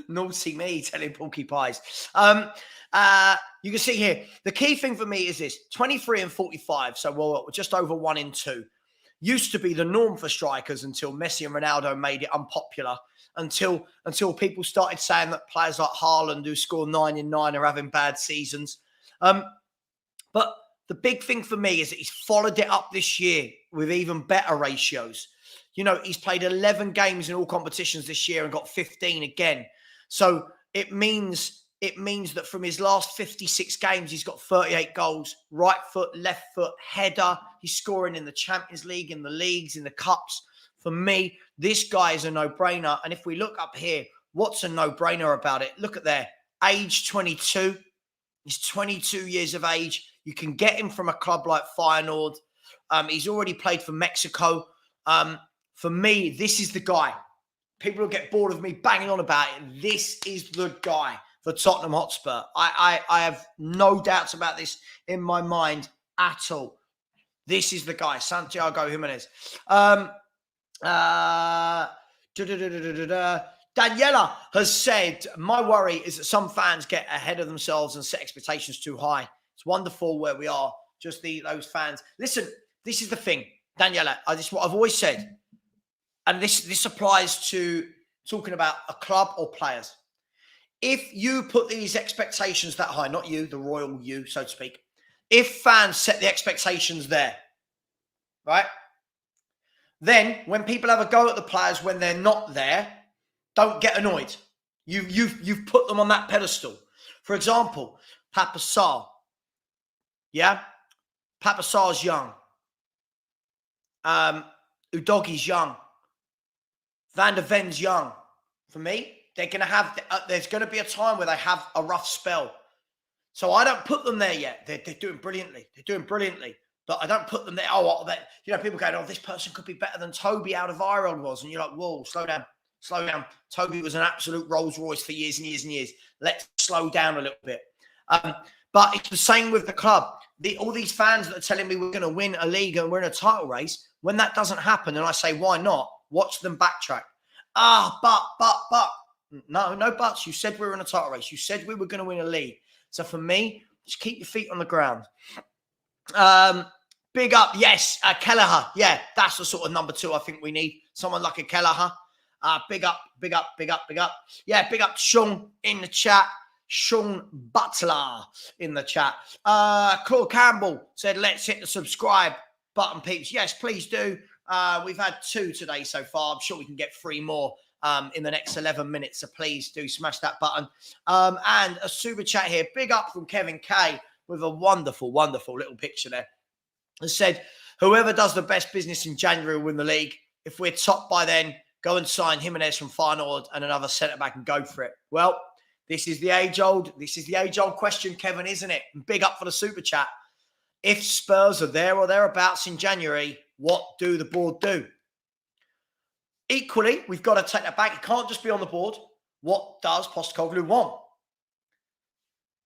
Naughty me, telling Porky Pies. You can see here, the key thing for me is this, 23 and 45. So we're just over 1 in 2. Used to be the norm for strikers until Messi and Ronaldo made it unpopular, until people started saying that players like Haaland who score 9 in 9 are having bad seasons. But the big thing for me is that he's followed it up this year with even better ratios. You know, he's played 11 games in all competitions this year and got 15 again. So it means that from his last 56 games, he's got 38 goals, right foot, left foot, header. He's scoring in the Champions League, in the leagues, in the cups. For me, this guy is a no-brainer. And if we look up here, what's a no-brainer about it? Look at there, age 22. He's 22 years of age. You can get him from a club like Feyenoord. He's already played for Mexico. For me, this is the guy. People will get bored of me banging on about it. This is the guy for Tottenham Hotspur. I have no doubts about this in my mind at all. This is the guy, Santiago Gimenez. Daniela has said, my worry is that some fans get ahead of themselves and set expectations too high. It's wonderful where we are, just those fans. Listen, this is the thing, Daniela. This is what I've always said. And this applies to talking about a club or players. If you put these expectations that high, not you, the royal you, so to speak, if fans set the expectations there, right, then when people have a go at the players when they're not there, don't get annoyed. You've put them on that pedestal. For example, Papa Sarr. Yeah? Papa Sarr's young. Udogi's young. Van der Ven's young. For me, they're going to have, there's going to be a time where they have a rough spell. So I don't put them there yet. They're doing brilliantly. They're doing brilliantly. But I don't put them there. People going, oh, this person could be better than Toby out of Ireland was. And you're like, whoa, slow down. Slow down. Toby was an absolute Rolls Royce for years and years and years. Let's slow down a little bit. But it's the same with the club. All these fans that are telling me we're going to win a league and we're in a title race, when that doesn't happen, and I say, why not? Watch them backtrack. But. No buts. You said we were in a title race. You said we were going to win a league. So for me, just keep your feet on the ground. Big up, yes, Kelleher. Yeah, that's the sort of number 2 I think we need. Someone like a Kelleher. Big up. Yeah, big up Sean in the chat. Sean Butler in the chat. Claude Campbell said, let's hit the subscribe button, peeps. Yes, please do. We've had 2 today so far. I'm sure we can get 3 more in the next 11 minutes. So please do smash that button. And a super chat here. Big up from Kevin K with a wonderful, wonderful little picture there. It said, whoever does the best business in January will win the league. If we're top by then, go and sign Gimenez from Feyenoord and another centre-back and go for it. Well, this is the age-old question, Kevin, isn't it? And big up for the super chat. If Spurs are there or thereabouts in January, what do the board do? Equally, we've got to take that back. It can't just be on the board. What does Postecoglou want?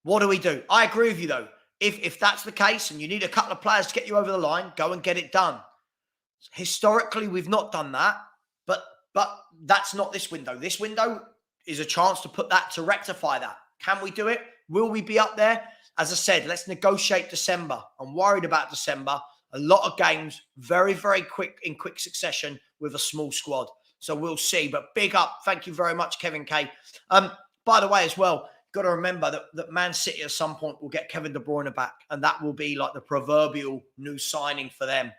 What do we do? I agree with you, though. If that's the case and you need a couple of players to get you over the line, go and get it done. Historically, we've not done that, but that's not this window. This window is a chance to put that, to rectify that. Can we do it? Will we be up there? as I said, let's negotiate December. I'm worried about December. A lot of games, very, very quick, in quick succession with a small squad. So we'll see. But big up. Thank you very much, Kevin K. By the way, as well, got to remember that Man City at some point will get Kevin De Bruyne back. And that will be like the proverbial new signing for them.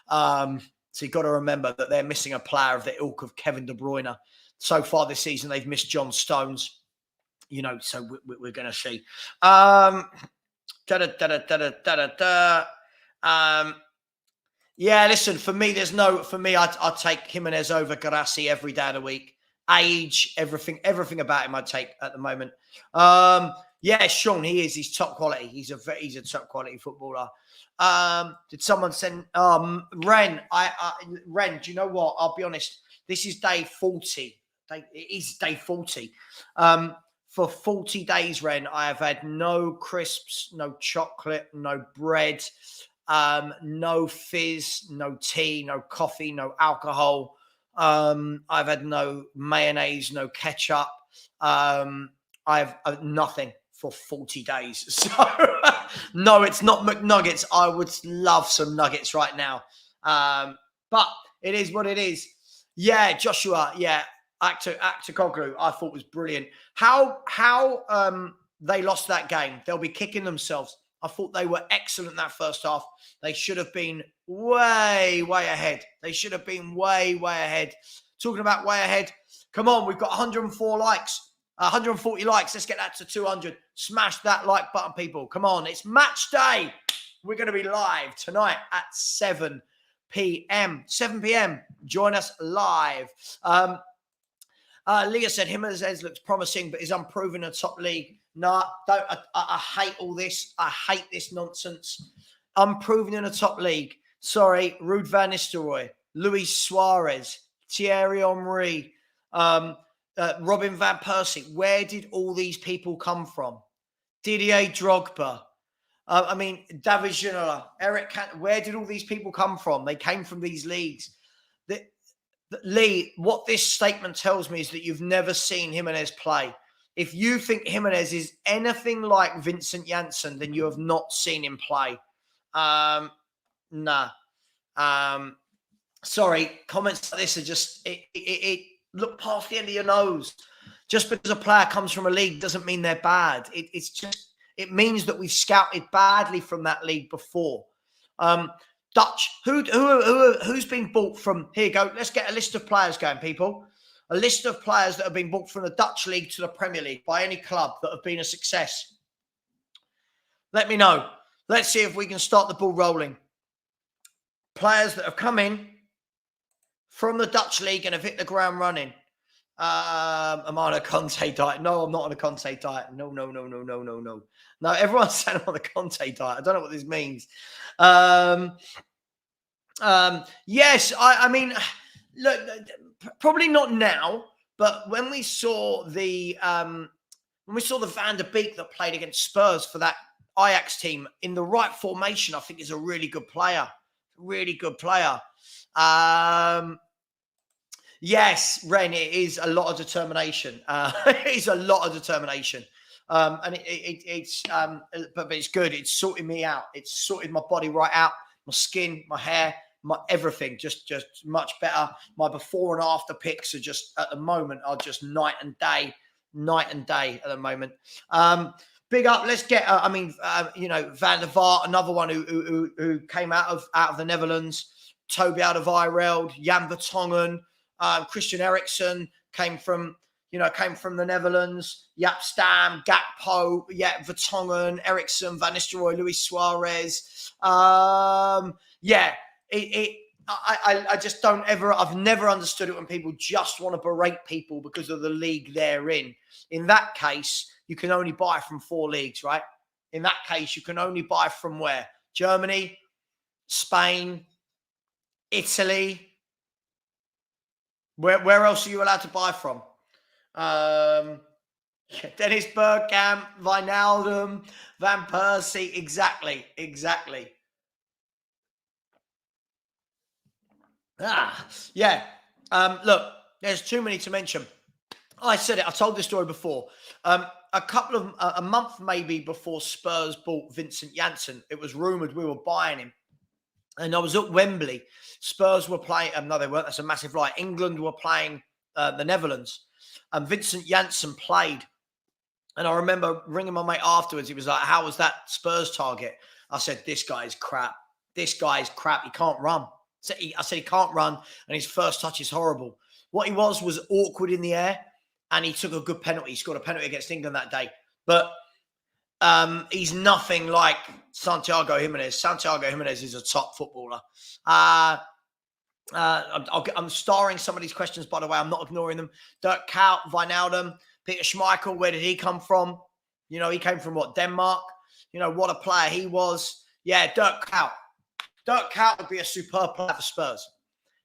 So you've got to remember that they're missing a player of the ilk of Kevin De Bruyne. So far this season, they've missed John Stones. You know, so we're going to see. Yeah, listen, for me, I'd take Gimenez over Garassi every day of the week. Age, everything about him I'd take at the moment. Yeah, Sean, he's top quality. He's a top quality footballer. Did someone send Ren? Ren, do you know what? I'll be honest. This is day 40. It is day 40. For 40 days, Ren, I have had no crisps, no chocolate, no bread, no fizz, no tea, no coffee, no alcohol. I've had no mayonnaise, no ketchup. I've nothing for 40 days. So, no, it's not McNuggets. I would love some nuggets right now. But it is what it is. Yeah, Joshua, yeah. Actoglu, I thought was brilliant. How they lost that game. They'll be kicking themselves. I thought they were excellent in that first half. They should have been way, way ahead. They should have been way, way ahead. Talking about way ahead, come on, we've got 104 likes, 140 likes. Let's get that to 200. Smash that like button, people. Come on, it's match day. We're going to be live tonight at 7 p.m. 7 p.m. Join us live. Leah said Gimenez looks promising, but is unproven in a top league. No, don't. I hate all this. I hate this nonsense. Unproven in a top league. Sorry, Ruud van Nistelrooy, Luis Suarez, Thierry Henry, Robin van Persie. Where did all these people come from? Didier Drogba. I mean, David Ginola, Eric Cantona. Where did all these people come from? They came from these leagues. Lee, what this statement tells me is that you've never seen Gimenez play. If you think Gimenez is anything like Vincent Janssen, then you have not seen him play. Nah. Sorry, comments like this are just, it look past the end of your nose. Just because a player comes from a league doesn't mean they're bad. It means that we've scouted badly from that league before. Dutch, who's been bought from, here you go, let's get a list of players going, people. A list of players that have been bought from the Dutch league to the Premier League by any club that have been a success. Let me know. Let's see if we can start the ball rolling. Players that have come in from the Dutch league and have hit the ground running. Am I on a Conte diet? No, I'm not on a Conte diet. No. No, everyone's saying I'm on a Conte diet. I don't know what this means. Yes, I mean, look, probably not now, but when we saw the Van der Beek that played against Spurs for that Ajax team in the right formation, I think is a really good player. Really good player. Yes, Ren, it is a lot of determination. It is a lot of determination. And but it's good. It's sorting me out. It's sorted my body right out. My skin, my hair, my everything, just much better. My before and after pics are just, at the moment, are just night and day at the moment. Big up. Let's get, Van der Vaart, another one who came out of the Netherlands. Toby Alderweireld, Jan Vertonghen, Christian Eriksen came from the Netherlands. Jaap Stam, Gakpo, Vertonghen, Eriksen, Van Nistelrooy, Luis Suarez. I just don't ever. I've never understood it when people just want to berate people because of the league they're in. In that case, you can only buy from 4 leagues, right? In that case, you can only buy from where? Germany, Spain, Italy. Where else are you allowed to buy from? Dennis Bergkamp, Wijnaldum, Van Persie. Exactly. Look, there's too many to mention. I said it. I told this story before. a month maybe before Spurs bought Vincent Janssen, it was rumoured we were buying him. And I was at Wembley. Spurs were playing, no, they weren't. That's a massive lie. England were playing the Netherlands. And Vincent Janssen played. And I remember ringing my mate afterwards. He was like, how was that Spurs target? I said, this guy's crap. This guy's crap. He can't run. I said, he can't run. And his first touch is horrible. What he was awkward in the air. And he took a good penalty. He scored a penalty against England that day. But he's nothing like Santiago Gimenez. Santiago Gimenez is a top footballer. I'm starring some of these questions, by the way. I'm not ignoring them. Dirk Kuyt, Wijnaldum, Peter Schmeichel, where did he come from? You know, he came from what, Denmark? You know, what a player he was. Yeah, Dirk Kuyt. Dirk Kuyt would be a superb player for Spurs.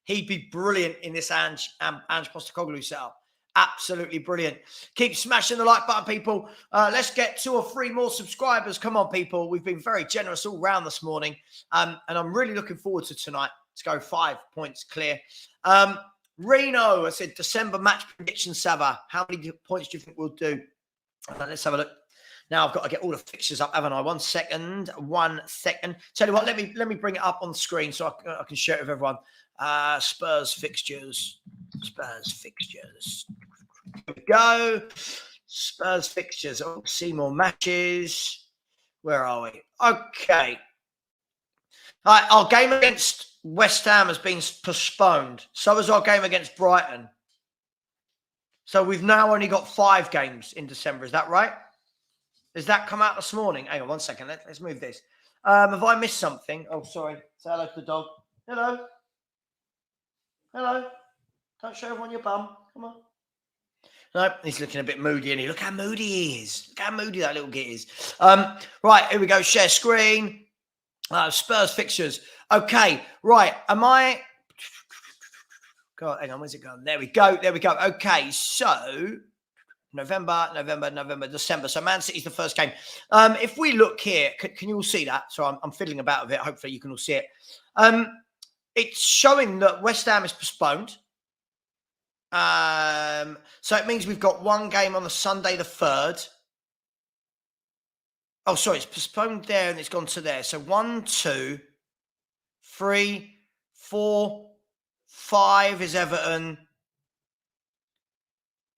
He'd be brilliant in this Ange Postecoglou setup. Absolutely brilliant. Keep smashing the like button, people. Let's get 2 or 3 more subscribers. Come on, people. We've been very generous all round this morning. And I'm really looking forward to tonight. Let's go 5 points clear. Reno, I said December match prediction, Savva. How many points do you think we'll do? Let's have a look. Now I've got to get all the fixtures up, haven't I? 1 second. 1 second. Tell you what, let me bring it up on the screen so I can share it with everyone. Spurs fixtures. Spurs fixtures. Here we go. Spurs fixtures. Oh, see more matches. Where are we? Okay. All right, our game against West Ham has been postponed. So has our game against Brighton. So we've now only got 5 games in December. Is that right? Has that come out this morning? Hang on 1 second. Let's move this. Have I missed something? Oh, sorry. Say hello to the dog. Hello. Hello. Don't show everyone your bum. Come on. No, he's looking a bit moody, and look how moody he is. Look how moody that little git is. Right, here we go. Share screen. Spurs fixtures. Okay, right. Am I? God, hang on. Where's it going? There we go. There we go. Okay, so November, December. So Man City's the first game. If we look here, can you all see that? So I'm fiddling about with it. Hopefully you can all see it. It's showing that West Ham is postponed. So it means we've got 1 game on the Sunday the 3rd. Oh, sorry, it's postponed there and it's gone to there. So 1, 2, 3, 4, 5 is Everton.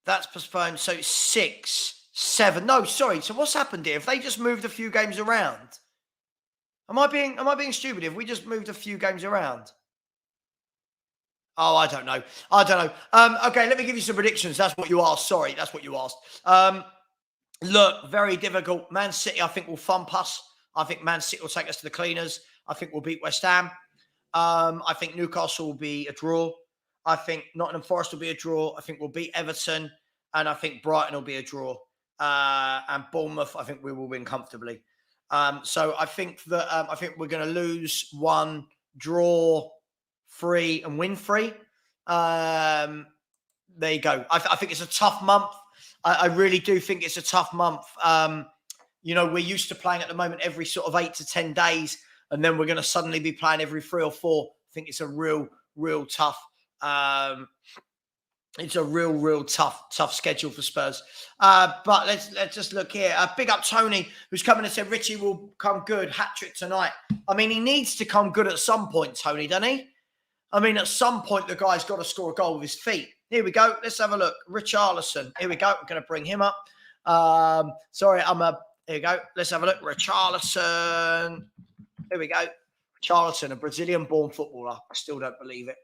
That's postponed. So it's 6, 7. No, sorry. So what's happened here? If they just moved a few games around, am I being stupid? If we just moved a few games around? Oh, I don't know. Okay, let me give you some predictions. That's what you asked. Sorry, that's what you asked. Look, very difficult. Man City, I think, will thump us. I think Man City will take us to the cleaners. I think we'll beat West Ham. I think Newcastle will be a draw. I think Nottingham Forest will be a draw. I think we'll beat Everton. And I think Brighton will be a draw. And Bournemouth, I think we will win comfortably. So I think that I think we're going to lose 1, draw 3 and win 3. There you go. I think it's a tough month. I really do think it's a tough month. You know, we're used to playing at the moment every sort of 8 to 10 days, and then we're going to suddenly be playing every 3 or 4. I think it's a real tough. It's a real tough schedule for Spurs. But let's just look here. Big up Tony, who's coming and said Richie will come good. Hat-trick tonight. I mean, he needs to come good at some point, Tony, doesn't he? I mean, at some point, the guy's got to score a goal with his feet. Here we go. Let's have a look. Richarlison. Here we go. I'm going to bring him up. Here we go. Let's have a look. Richarlison. Here we go. Richarlison, a Brazilian-born footballer. I still don't believe it.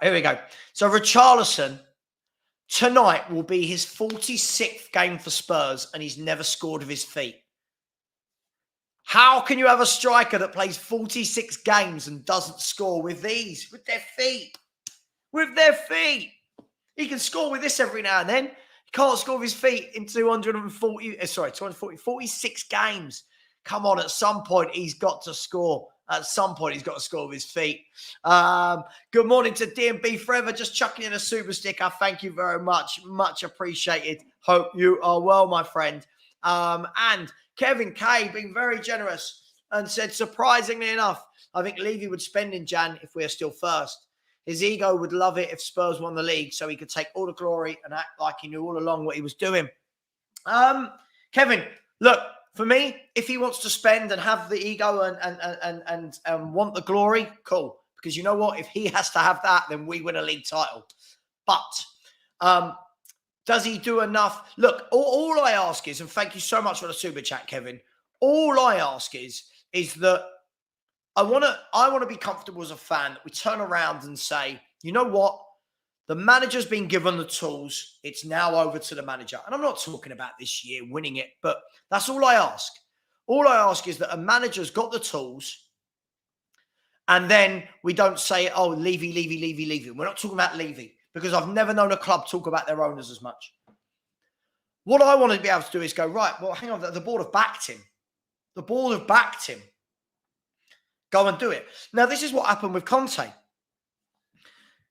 Here we go. So Richarlison tonight will be his 46th game for Spurs, and he's never scored with his feet. How can you have a striker that plays 46 games and doesn't score with these? With their feet. With their feet. He can score with this every now and then. He can't score with his feet in 46 games. Come on, at some point, he's got to score. At some point, he's got to score with his feet. Good morning to DMB Forever. Just chucking in a super sticker. Thank you very much. Much appreciated. Hope you are well, my friend. And Kevin K being very generous and said, surprisingly enough, I think Levy would spend in Jan if we are still first. His ego would love it if Spurs won the league so he could take all the glory and act like he knew all along what he was doing. Kevin, look, for me, if he wants to spend and have the ego and want the glory, cool. Because you know what? If he has to have that, then we win a league title. But does he do enough? Look, all I ask is, and thank you so much for the super chat, Kevin. All I ask is that I want to be comfortable as a fan that we turn around and say, you know what? The manager's been given the tools. It's now over to the manager. And I'm not talking about this year winning it, but that's all I ask. All I ask is that a manager's got the tools, and then we don't say, oh, Levy. We're not talking about Levy, because I've never known a club talk about their owners as much. What I want to be able to do is go, right, well, hang on, the board have backed him. The board have backed him. Go and do it. Now, this is what happened with Conte.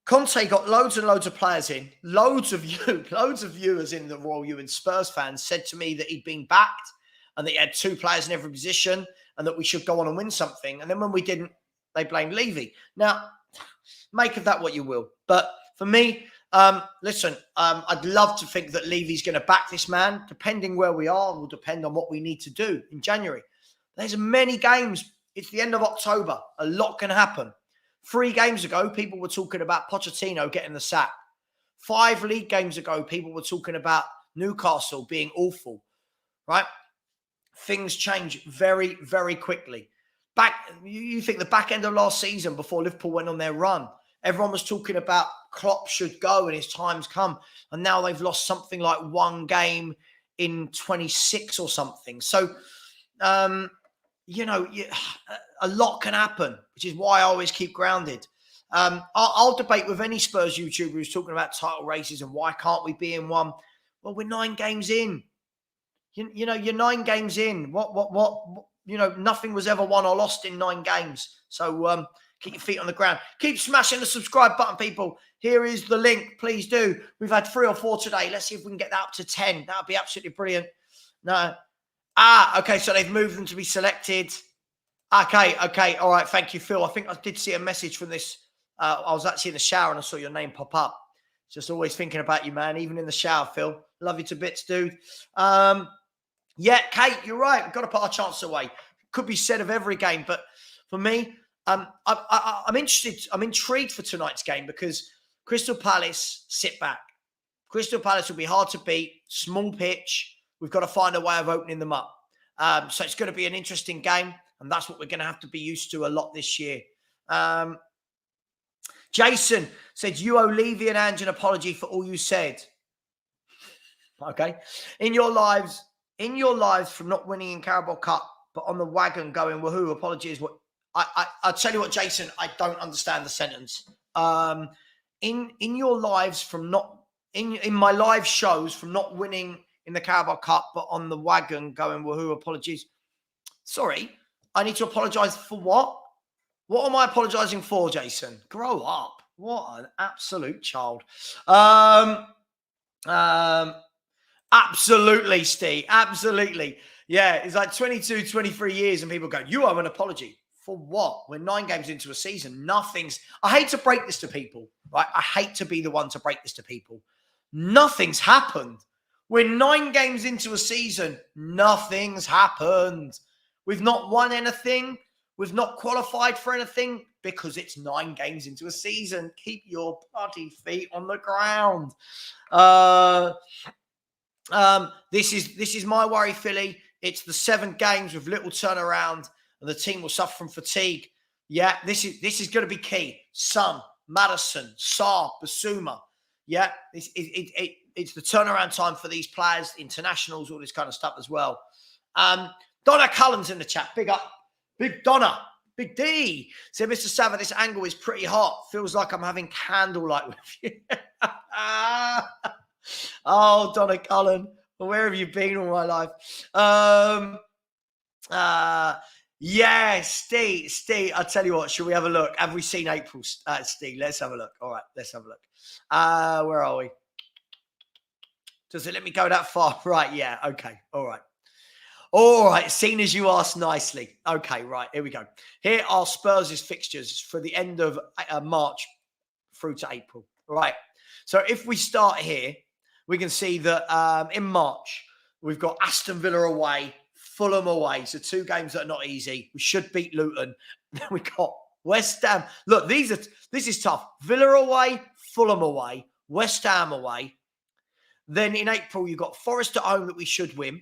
Conte got loads and loads of players in. Loads of you as in the Royal You and Spurs fans said to me that he'd been backed and that he had 2 players in every position and that we should go on and win something. And then when we didn't, they blamed Levy. Now, make of that what you will. But for me, listen, I'd love to think that Levy's going to back this man. Depending where we are will depend on what we need to do in January. There's many games. It's the end of October. A lot can happen. 3 games ago, people were talking about Pochettino getting the sack. 5 league games ago, people were talking about Newcastle being awful, right? Things change very, very quickly. You think the back end of last season, before Liverpool went on their run, everyone was talking about Klopp should go and his time's come. And now they've lost something like 1 game in 26 or something. So, a lot can happen, which is why I always keep grounded. I'll debate with any Spurs YouTuber who's talking about title races and why can't we be in one. Well, we're 9 games in. You're 9 games in. What? Nothing was ever won or lost in 9 games. So keep your feet on the ground. Keep smashing the subscribe button, people. Here is the link. Please do. We've had 3 or 4 today. Let's see if we can get that up to 10. That would be absolutely brilliant. No. Okay. So they've moved them to be selected. Okay. All right. Thank you, Phil. I think I did see a message from this. I was actually in the shower and I saw your name pop up. Just always thinking about you, man. Even in the shower, Phil. Love you to bits, dude. Yeah, Kate, you're right. We've got to put our chance away. Could be said of every game, but for me, I'm interested. I'm intrigued for tonight's game because Crystal Palace sit back. Crystal Palace will be hard to beat. Small pitch. We've got to find a way of opening them up. So it's going to be an interesting game, and that's what we're going to have to be used to a lot this year. Jason said, you owe Levy and Ange an apology for all you said. Okay. In your lives from not winning in Carabao Cup, but on the wagon going, woohoo, apologies. What I'll tell you what, Jason, I don't understand the sentence. In your lives from not, in my live shows from not winning in the Carabao Cup, but on the wagon going, woohoo, apologies. Sorry, I need to apologize for what? What am I apologizing for, Jason? Grow up. What an absolute child. Absolutely, Steve. Absolutely. Yeah, it's like 22, 23 years and people go, you owe an apology. For what? We're 9 games into a season. I hate to break this to people, right? I hate to be the one to break this to people. Nothing's happened. We're 9 games into a season. Nothing's happened. We've not won anything. We've not qualified for anything because it's 9 games into a season. Keep your bloody feet on the ground. This is my worry, Philly. It's the 7 games with little turnaround, and the team will suffer from fatigue. Yeah, this is going to be key. Son, Maddison, Sarr, Basuma. Yeah, it's the turnaround time for these players, internationals, all this kind of stuff as well. Donna Cullen's in the chat. Big up. Big Donna. Big D. Said, Mr. Savva, this angle is pretty hot. Feels like I'm having candlelight with you. Oh, Donna Cullen. Where have you been all my life? Yeah, Steve. I'll tell you what. Should we have a look? Have we seen April, Steve? Let's have a look. All right, let's have a look. Where are we? Does it let me go that far? Right, yeah. Okay, all right. All right, seen as you asked nicely. Okay, right, here we go. Here are Spurs' fixtures for the end of March through to April. Right. So if we start here, we can see that in March, we've got Aston Villa away, Fulham away. So 2 games that are not easy. We should beat Luton. Then we got West Ham. Look, this is tough. Villa away, Fulham away, West Ham away. Then in April, you've got Forest at home that we should win.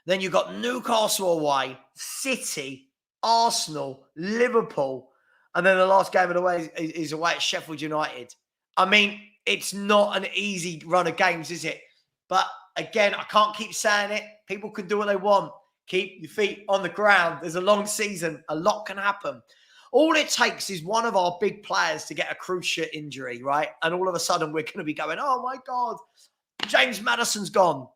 Then you've got Newcastle away, City, Arsenal, Liverpool. And then the last game of the way is away at Sheffield United. I mean, it's not an easy run of games, is it? But again, I can't keep saying it. People can do what they want. Keep your feet on the ground. There's a long season. A lot can happen. All it takes is one of our big players to get a cruciate injury, right? And all of a sudden, we're going to be going, oh, my God, James Maddison's gone.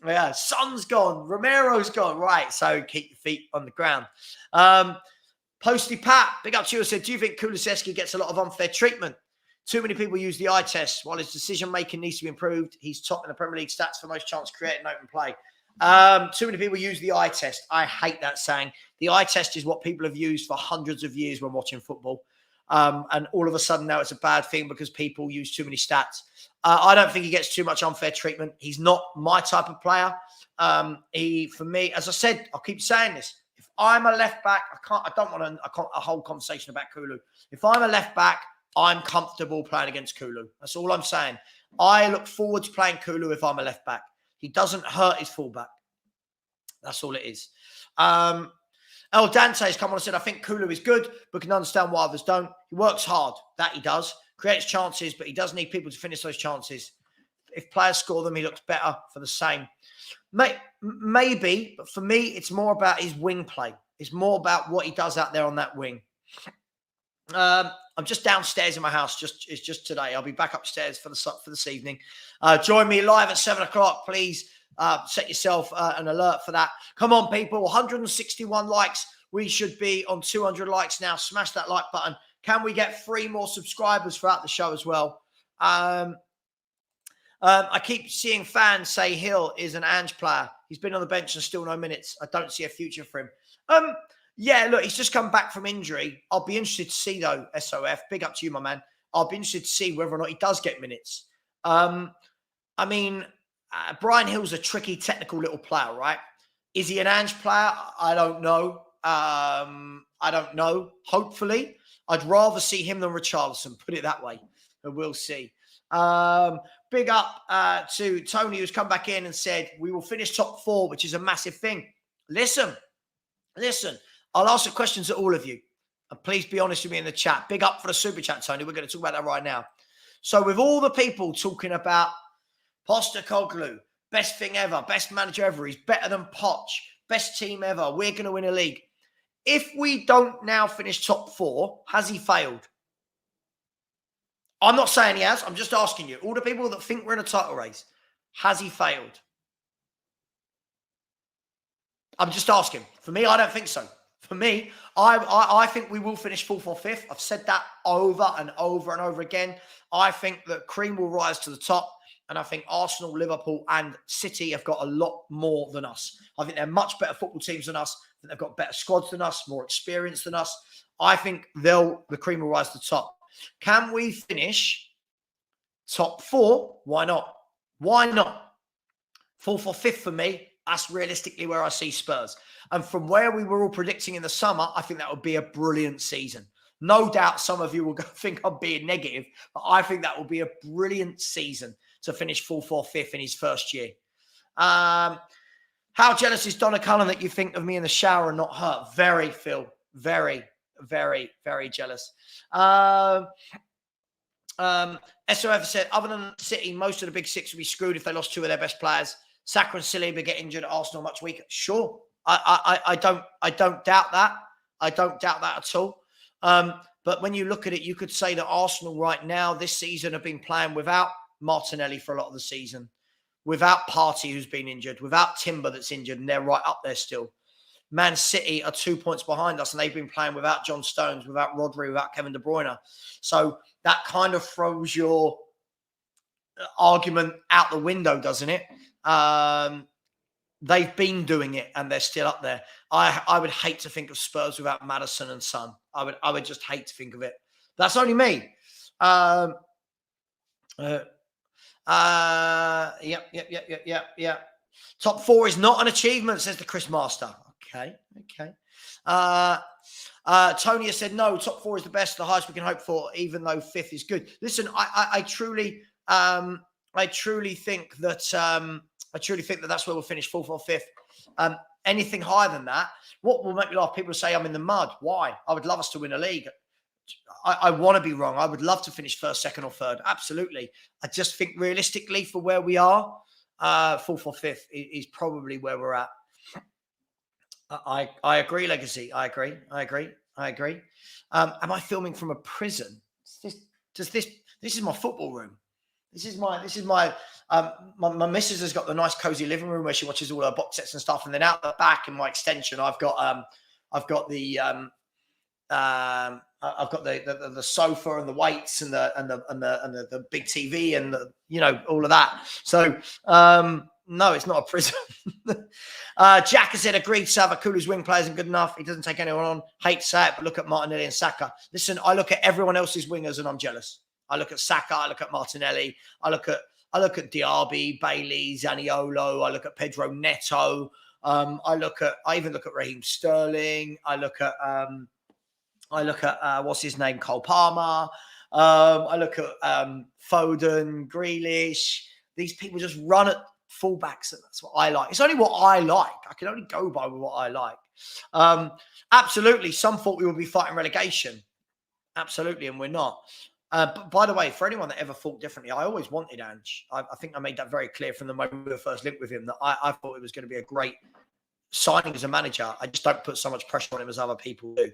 Yeah, Son's gone. Romero's gone. Right, so keep your feet on the ground. Posty Pat, big up to you, said, do you think Kulusevski gets a lot of unfair treatment? Too many people use the eye test. While his decision-making needs to be improved, he's top in the Premier League stats for most chance created in open play. Too many people use the eye test. I hate that saying. The eye test is what people have used for hundreds of years when watching football. And all of a sudden now it's a bad thing because people use too many stats. I don't think he gets too much unfair treatment. He's not my type of player. For me, as I said, I'll keep saying this. If I'm a left back, I don't want a whole conversation about Kulu. If I'm a left back, I'm comfortable playing against Kulu. That's all I'm saying. I look forward to playing Kulu if I'm a left back. He doesn't hurt his fullback. That's all it is. El Dante's come on and said, I think Kulu is good, but can understand why others don't. He works hard. That he does. Creates chances, but he does need people to finish those chances. If players score them, he looks better for the same. Maybe, but for me, it's more about his wing play. It's more about what he does out there on that wing. I'm just downstairs in my house. It's just today. I'll be back upstairs for this evening. Join me live at 7 o'clock, please. Set yourself an alert for that. Come on, people. 161 likes. We should be on 200 likes now. Smash that like button. Can we get 3 more subscribers throughout the show as well? I keep seeing fans say Hill is an Ange player. He's been on the bench and still no minutes. I don't see a future for him. Yeah, look, he's just come back from injury. I'll be interested to see, though, SOF. Big up to you, my man. I'll be interested to see whether or not he does get minutes. I mean, Brian Hill's a tricky, technical little player, right? Is he an Ange player? I don't know. Hopefully. I'd rather see him than Richarlison, put it that way. But we'll see. Big up to Tony, who's come back in and said, we will finish top 4, which is a massive thing. Listen. I'll ask the questions to all of you. And please be honest with me in the chat. Big up for the super chat, Tony. We're going to talk about that right now. So with all the people talking about Postecoglou, best thing ever, best manager ever, he's better than Poch, best team ever, we're going to win a league. If we don't now finish top 4, has he failed? I'm not saying he has. I'm just asking you. All the people that think we're in a title race, has he failed? I'm just asking. For me, I don't think so. For me, I think we will finish 4th or 5th. I've said that over and over and over again. I think that cream will rise to the top. And I think Arsenal, Liverpool and City have got a lot more than us. I think they're much better football teams than us. I think they've got better squads than us, more experience than us. I think the cream will rise to the top. Can we finish top 4? Why not? Why not? 4th or 5th for me. That's realistically where I see Spurs. And from where we were all predicting in the summer, I think that would be a brilliant season. No doubt some of you will think I'm being negative, but I think that will be a brilliant season to finish 4th or 5th in his first year. How jealous is Donna Cullen that you think of me in the shower and not her? Very, Phil. Very, very, very jealous. SOF said, other than City, most of the big 6 would be screwed if they lost 2 of their best players. Saka and Saliba get injured at Arsenal much weaker. Sure. I don't doubt that. I don't doubt that at all. But when you look at it, you could say that Arsenal right now, this season, have been playing without Martinelli for a lot of the season, without Partey, who's been injured, without Timber that's injured, and they're right up there still. Man City are 2 points behind us, and they've been playing without John Stones, without Rodri, without Kevin De Bruyne. So that kind of throws your argument out the window, doesn't it? They've been doing it, and they're still up there. I would hate to think of Spurs without Maddison and Son. I would just hate to think of it. That's only me. Yep. Top 4 is not an achievement, says the Chris Master. Okay. Tony has said no. Top 4 is the best, the highest we can hope for, even though 5th is good. Listen, I truly think that that's where we'll finish, 4th or 5th. Anything higher than that, what will make me laugh? People say I'm in the mud. Why? I would love us to win a league. I want to be wrong. I would love to finish 1st, 2nd, or 3rd. Absolutely. I just think realistically, for where we are, 4th or 5th is probably where we're at. I agree, Legacy. I agree. Am I filming from a prison? This is my football room. This is my my missus has got the nice cozy living room where she watches all her box sets and stuff, and then out the back in my extension, I've got the sofa and the weights and the big TV and all of that. So no, it's not a prison. Jack has said, agreed, Savva, Kulu's wing player isn't good enough. He doesn't take anyone on. Hate to say it, but look at Martinelli and Saka. Listen, I look at everyone else's wingers and I'm jealous. I look at Saka, I look at Martinelli, I look at Diaby, Bailey, Zaniolo, I look at Pedro Neto, I even look at Raheem Sterling, I look at what's his name, Cole Palmer, I look at Foden, Grealish. These people just run at fullbacks, and that's what I like. It's only what I like. I can only go by what I like. Absolutely, some thought we would be fighting relegation. Absolutely, and we're not. But by the way, for anyone that ever thought differently, I always wanted Ange. I think I made that very clear from the moment we were first linked with him, that I thought it was going to be a great signing as a manager. I just don't put so much pressure on him as other people do.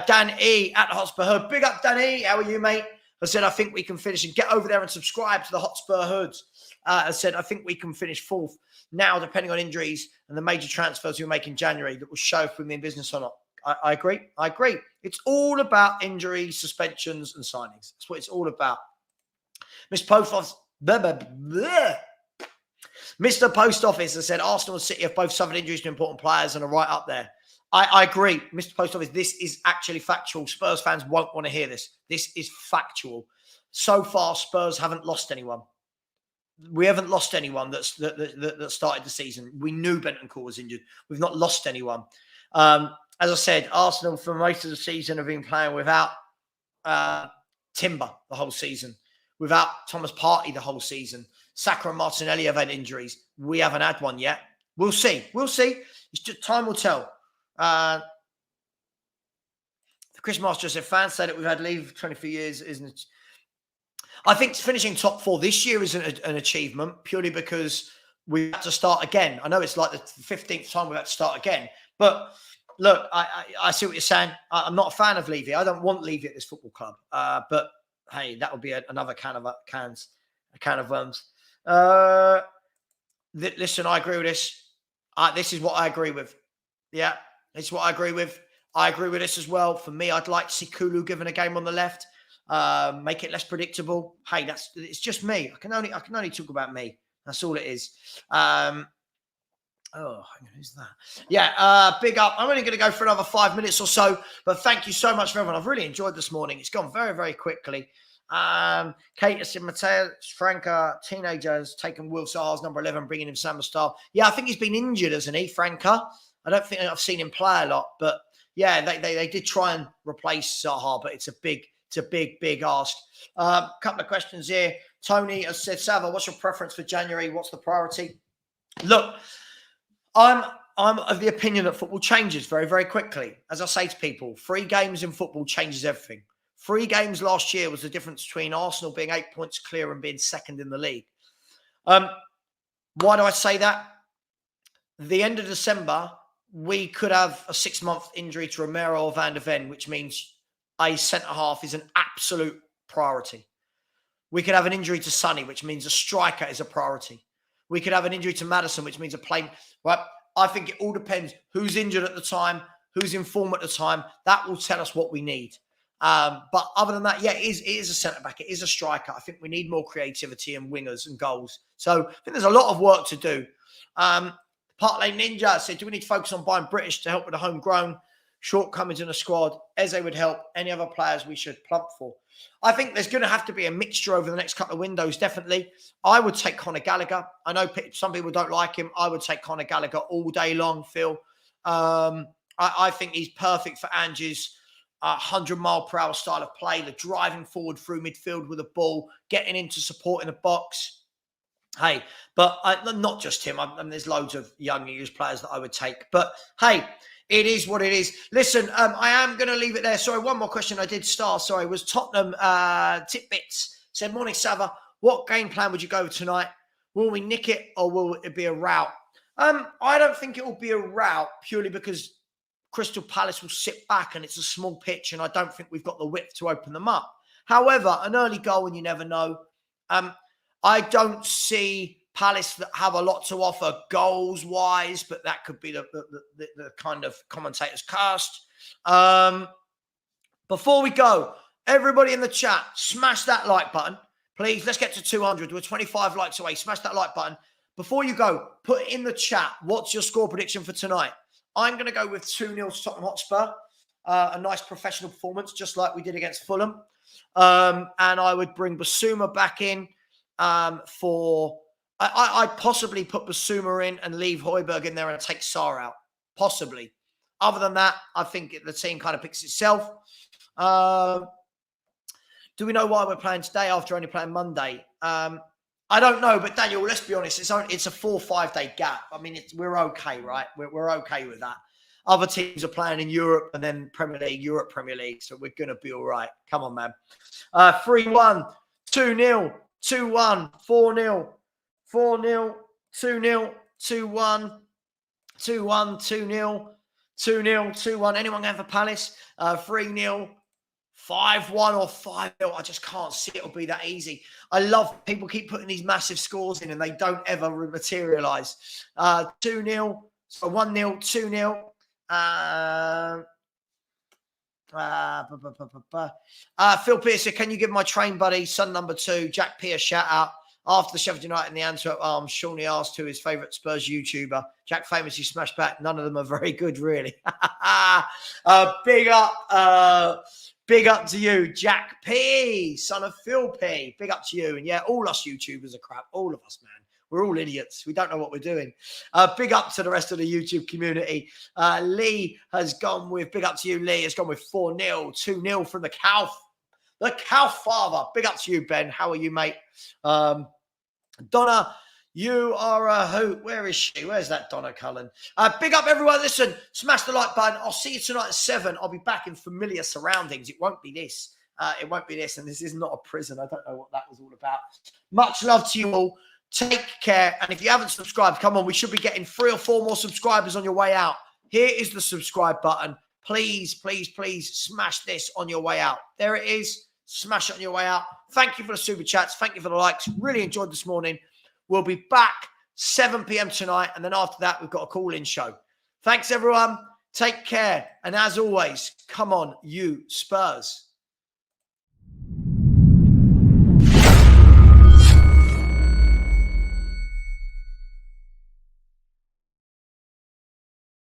Dan E at the Hotspur Hood. Big up, Dan E. How are you, mate? I said, I think we can finish, and get over there and subscribe to the Hotspur Hoods. I said, I think we can finish 4th. Now, depending on injuries and the major transfers we make in January, that will show if we're in business or not. I agree. It's all about injuries, suspensions, and signings. That's what it's all about. Mr. Post Office has said Arsenal and City have both suffered injuries to important players and are right up there. I agree, Mr. Post Office. This is actually factual. Spurs fans won't want to hear this. This is factual. So far, Spurs haven't lost anyone. We haven't lost anyone that started the season. We knew Bentancur was injured. We've not lost anyone. As I said, Arsenal for most of the season have been playing without Timber the whole season, without Thomas Partey the whole season. Saka and Martinelli have had injuries. We haven't had one yet. We'll see. It's just time will tell. The Chris Master said, fans say that we've had leave 24 years, isn't it? I think finishing top 4 this year is an achievement purely because we had to start again. I know it's like the 15th time we've had to start again, but look, I see what you're saying. I'm not a fan of Levy. I don't want Levy at this football club. But hey, that would be another can of worms. Listen, I agree with this. This is what I agree with. Yeah, it's what I agree with. I agree with this as well. For me, I'd like to see Kulu given a game on the left. Make it less predictable. Hey, it's just me. I can only talk about me. That's all it is. Oh, hang on, who's that? Yeah, big up. I'm only going to go for another 5 minutes or so, but thank you so much for everyone. I've really enjoyed this morning. It's gone very, very quickly. Kate said, Mateo Franca, teenagers taken Will Zaha's number 11, bringing him Samba style. Yeah, I think he's been injured, hasn't he, Franca? I don't think I've seen him play a lot, but yeah, they did try and replace Zaha, but it's a big ask. Couple of questions here. Tony has said, Savva, what's your preference for January? What's the priority? Look, I'm of the opinion that football changes very, very quickly. As I say to people, 3 games in football changes everything. 3 games last year was the difference between Arsenal being 8 points clear and being second in the league. Why do I say that? The end of December, we could have a 6-month injury to Romero or Van der Ven, which means a centre-half is an absolute priority. We could have an injury to Sonny, which means a striker is a priority. We could have an injury to Maddison, which means a play. Right? I think it all depends who's injured at the time, who's in form at the time. That will tell us what we need. But other than that, yeah, it is a centre-back. It is a striker. I think we need more creativity and wingers and goals. So I think there's a lot of work to do. Park Lane Ninja said, do we need to focus on buying British to help with the homegrown? shortcomings in the squad. Eze would help. Any other players we should plump for? I think there's going to have to be a mixture over the next couple of windows, definitely. I would take Conor Gallagher. I know some people don't like him. I would take Conor Gallagher all day long, Phil. I think he's perfect for Ange's 100-mile-per-hour style of play, the driving forward through midfield with a ball, getting into support in the box. Hey, but not just him. There's loads of young English players that I would take. But hey, it is what it is. Listen, I am going to leave it there. Sorry, one more question I did start. Sorry, was Tottenham Titbits said, morning, Savva. What game plan would you go with tonight? Will we nick it or will it be a rout? I don't think it will be a rout purely because Crystal Palace will sit back and it's a small pitch and I don't think we've got the width to open them up. However, an early goal and you never know. I don't see Palace that have a lot to offer goals-wise, but that could be the kind of commentator's cast. Before we go, everybody in the chat, smash that like button. Please, let's get to 200. We're 25 likes away. Smash that like button. Before you go, put in the chat, what's your score prediction for tonight? I'm going to go with 2-0 to Tottenham Hotspur. A nice professional performance, just like we did against Fulham. And I would bring Basuma back in for... I'd possibly put Basuma in and leave Højbjerg in there and take Sarr out. Possibly. Other than that, I think the team kind of picks itself. Do we know why we're playing today after only playing Monday? I don't know, but Daniel, let's be honest. It's a 4 or 5 day gap. I mean, we're okay, right? We're okay with that. Other teams are playing in Europe and then Premier League, Europe Premier League. So we're going to be all right. Come on, man. 3-1, 2-0, 2-1, 4-0, 4-0, 2-0, 2-1, 2-1, 2-0, 2-0, 2-1. Anyone going for Palace? 3-0. 5-1 or 5-0. I just can't see it'll be that easy. I love people keep putting these massive scores in and they don't ever materialise. 2-0, so 1-0, 2-0. Phil Pearson, can you give my train buddy, son number 2, Jack Pearce, shout out? After the Sheffield United and the Antwerp Arms, Shawnee asked who his favourite Spurs YouTuber. Jack famously smashed back. None of them are very good, really. Big up to you, Jack P, son of Phil P. Big up to you. And yeah, all us YouTubers are crap. All of us, man. We're all idiots. We don't know what we're doing. Big up to the rest of the YouTube community. Lee has gone with, big up to you, Lee, has gone with 4-0, 2-0 from the Cow. The Cow Father. Big up to you, Ben. How are you, mate? Donna, you are a hoot. Where is she? Where's that Donna Cullen? Big up, everyone. Listen, smash the like button. I'll see you tonight at 7. I'll be back in familiar surroundings. It won't be this. It won't be this. And this is not a prison. I don't know what that was all about. Much love to you all. Take care. And if you haven't subscribed, come on. We should be getting 3 or 4 more subscribers on your way out. Here is the subscribe button. Please, please, please smash this on your way out. There it is. Smash it on your way out. Thank you for the super chats. Thank you for the likes. Really enjoyed this morning. We'll be back 7 p.m. tonight. And then after that, we've got a call-in show. Thanks, everyone. Take care. And as always, come on, you Spurs.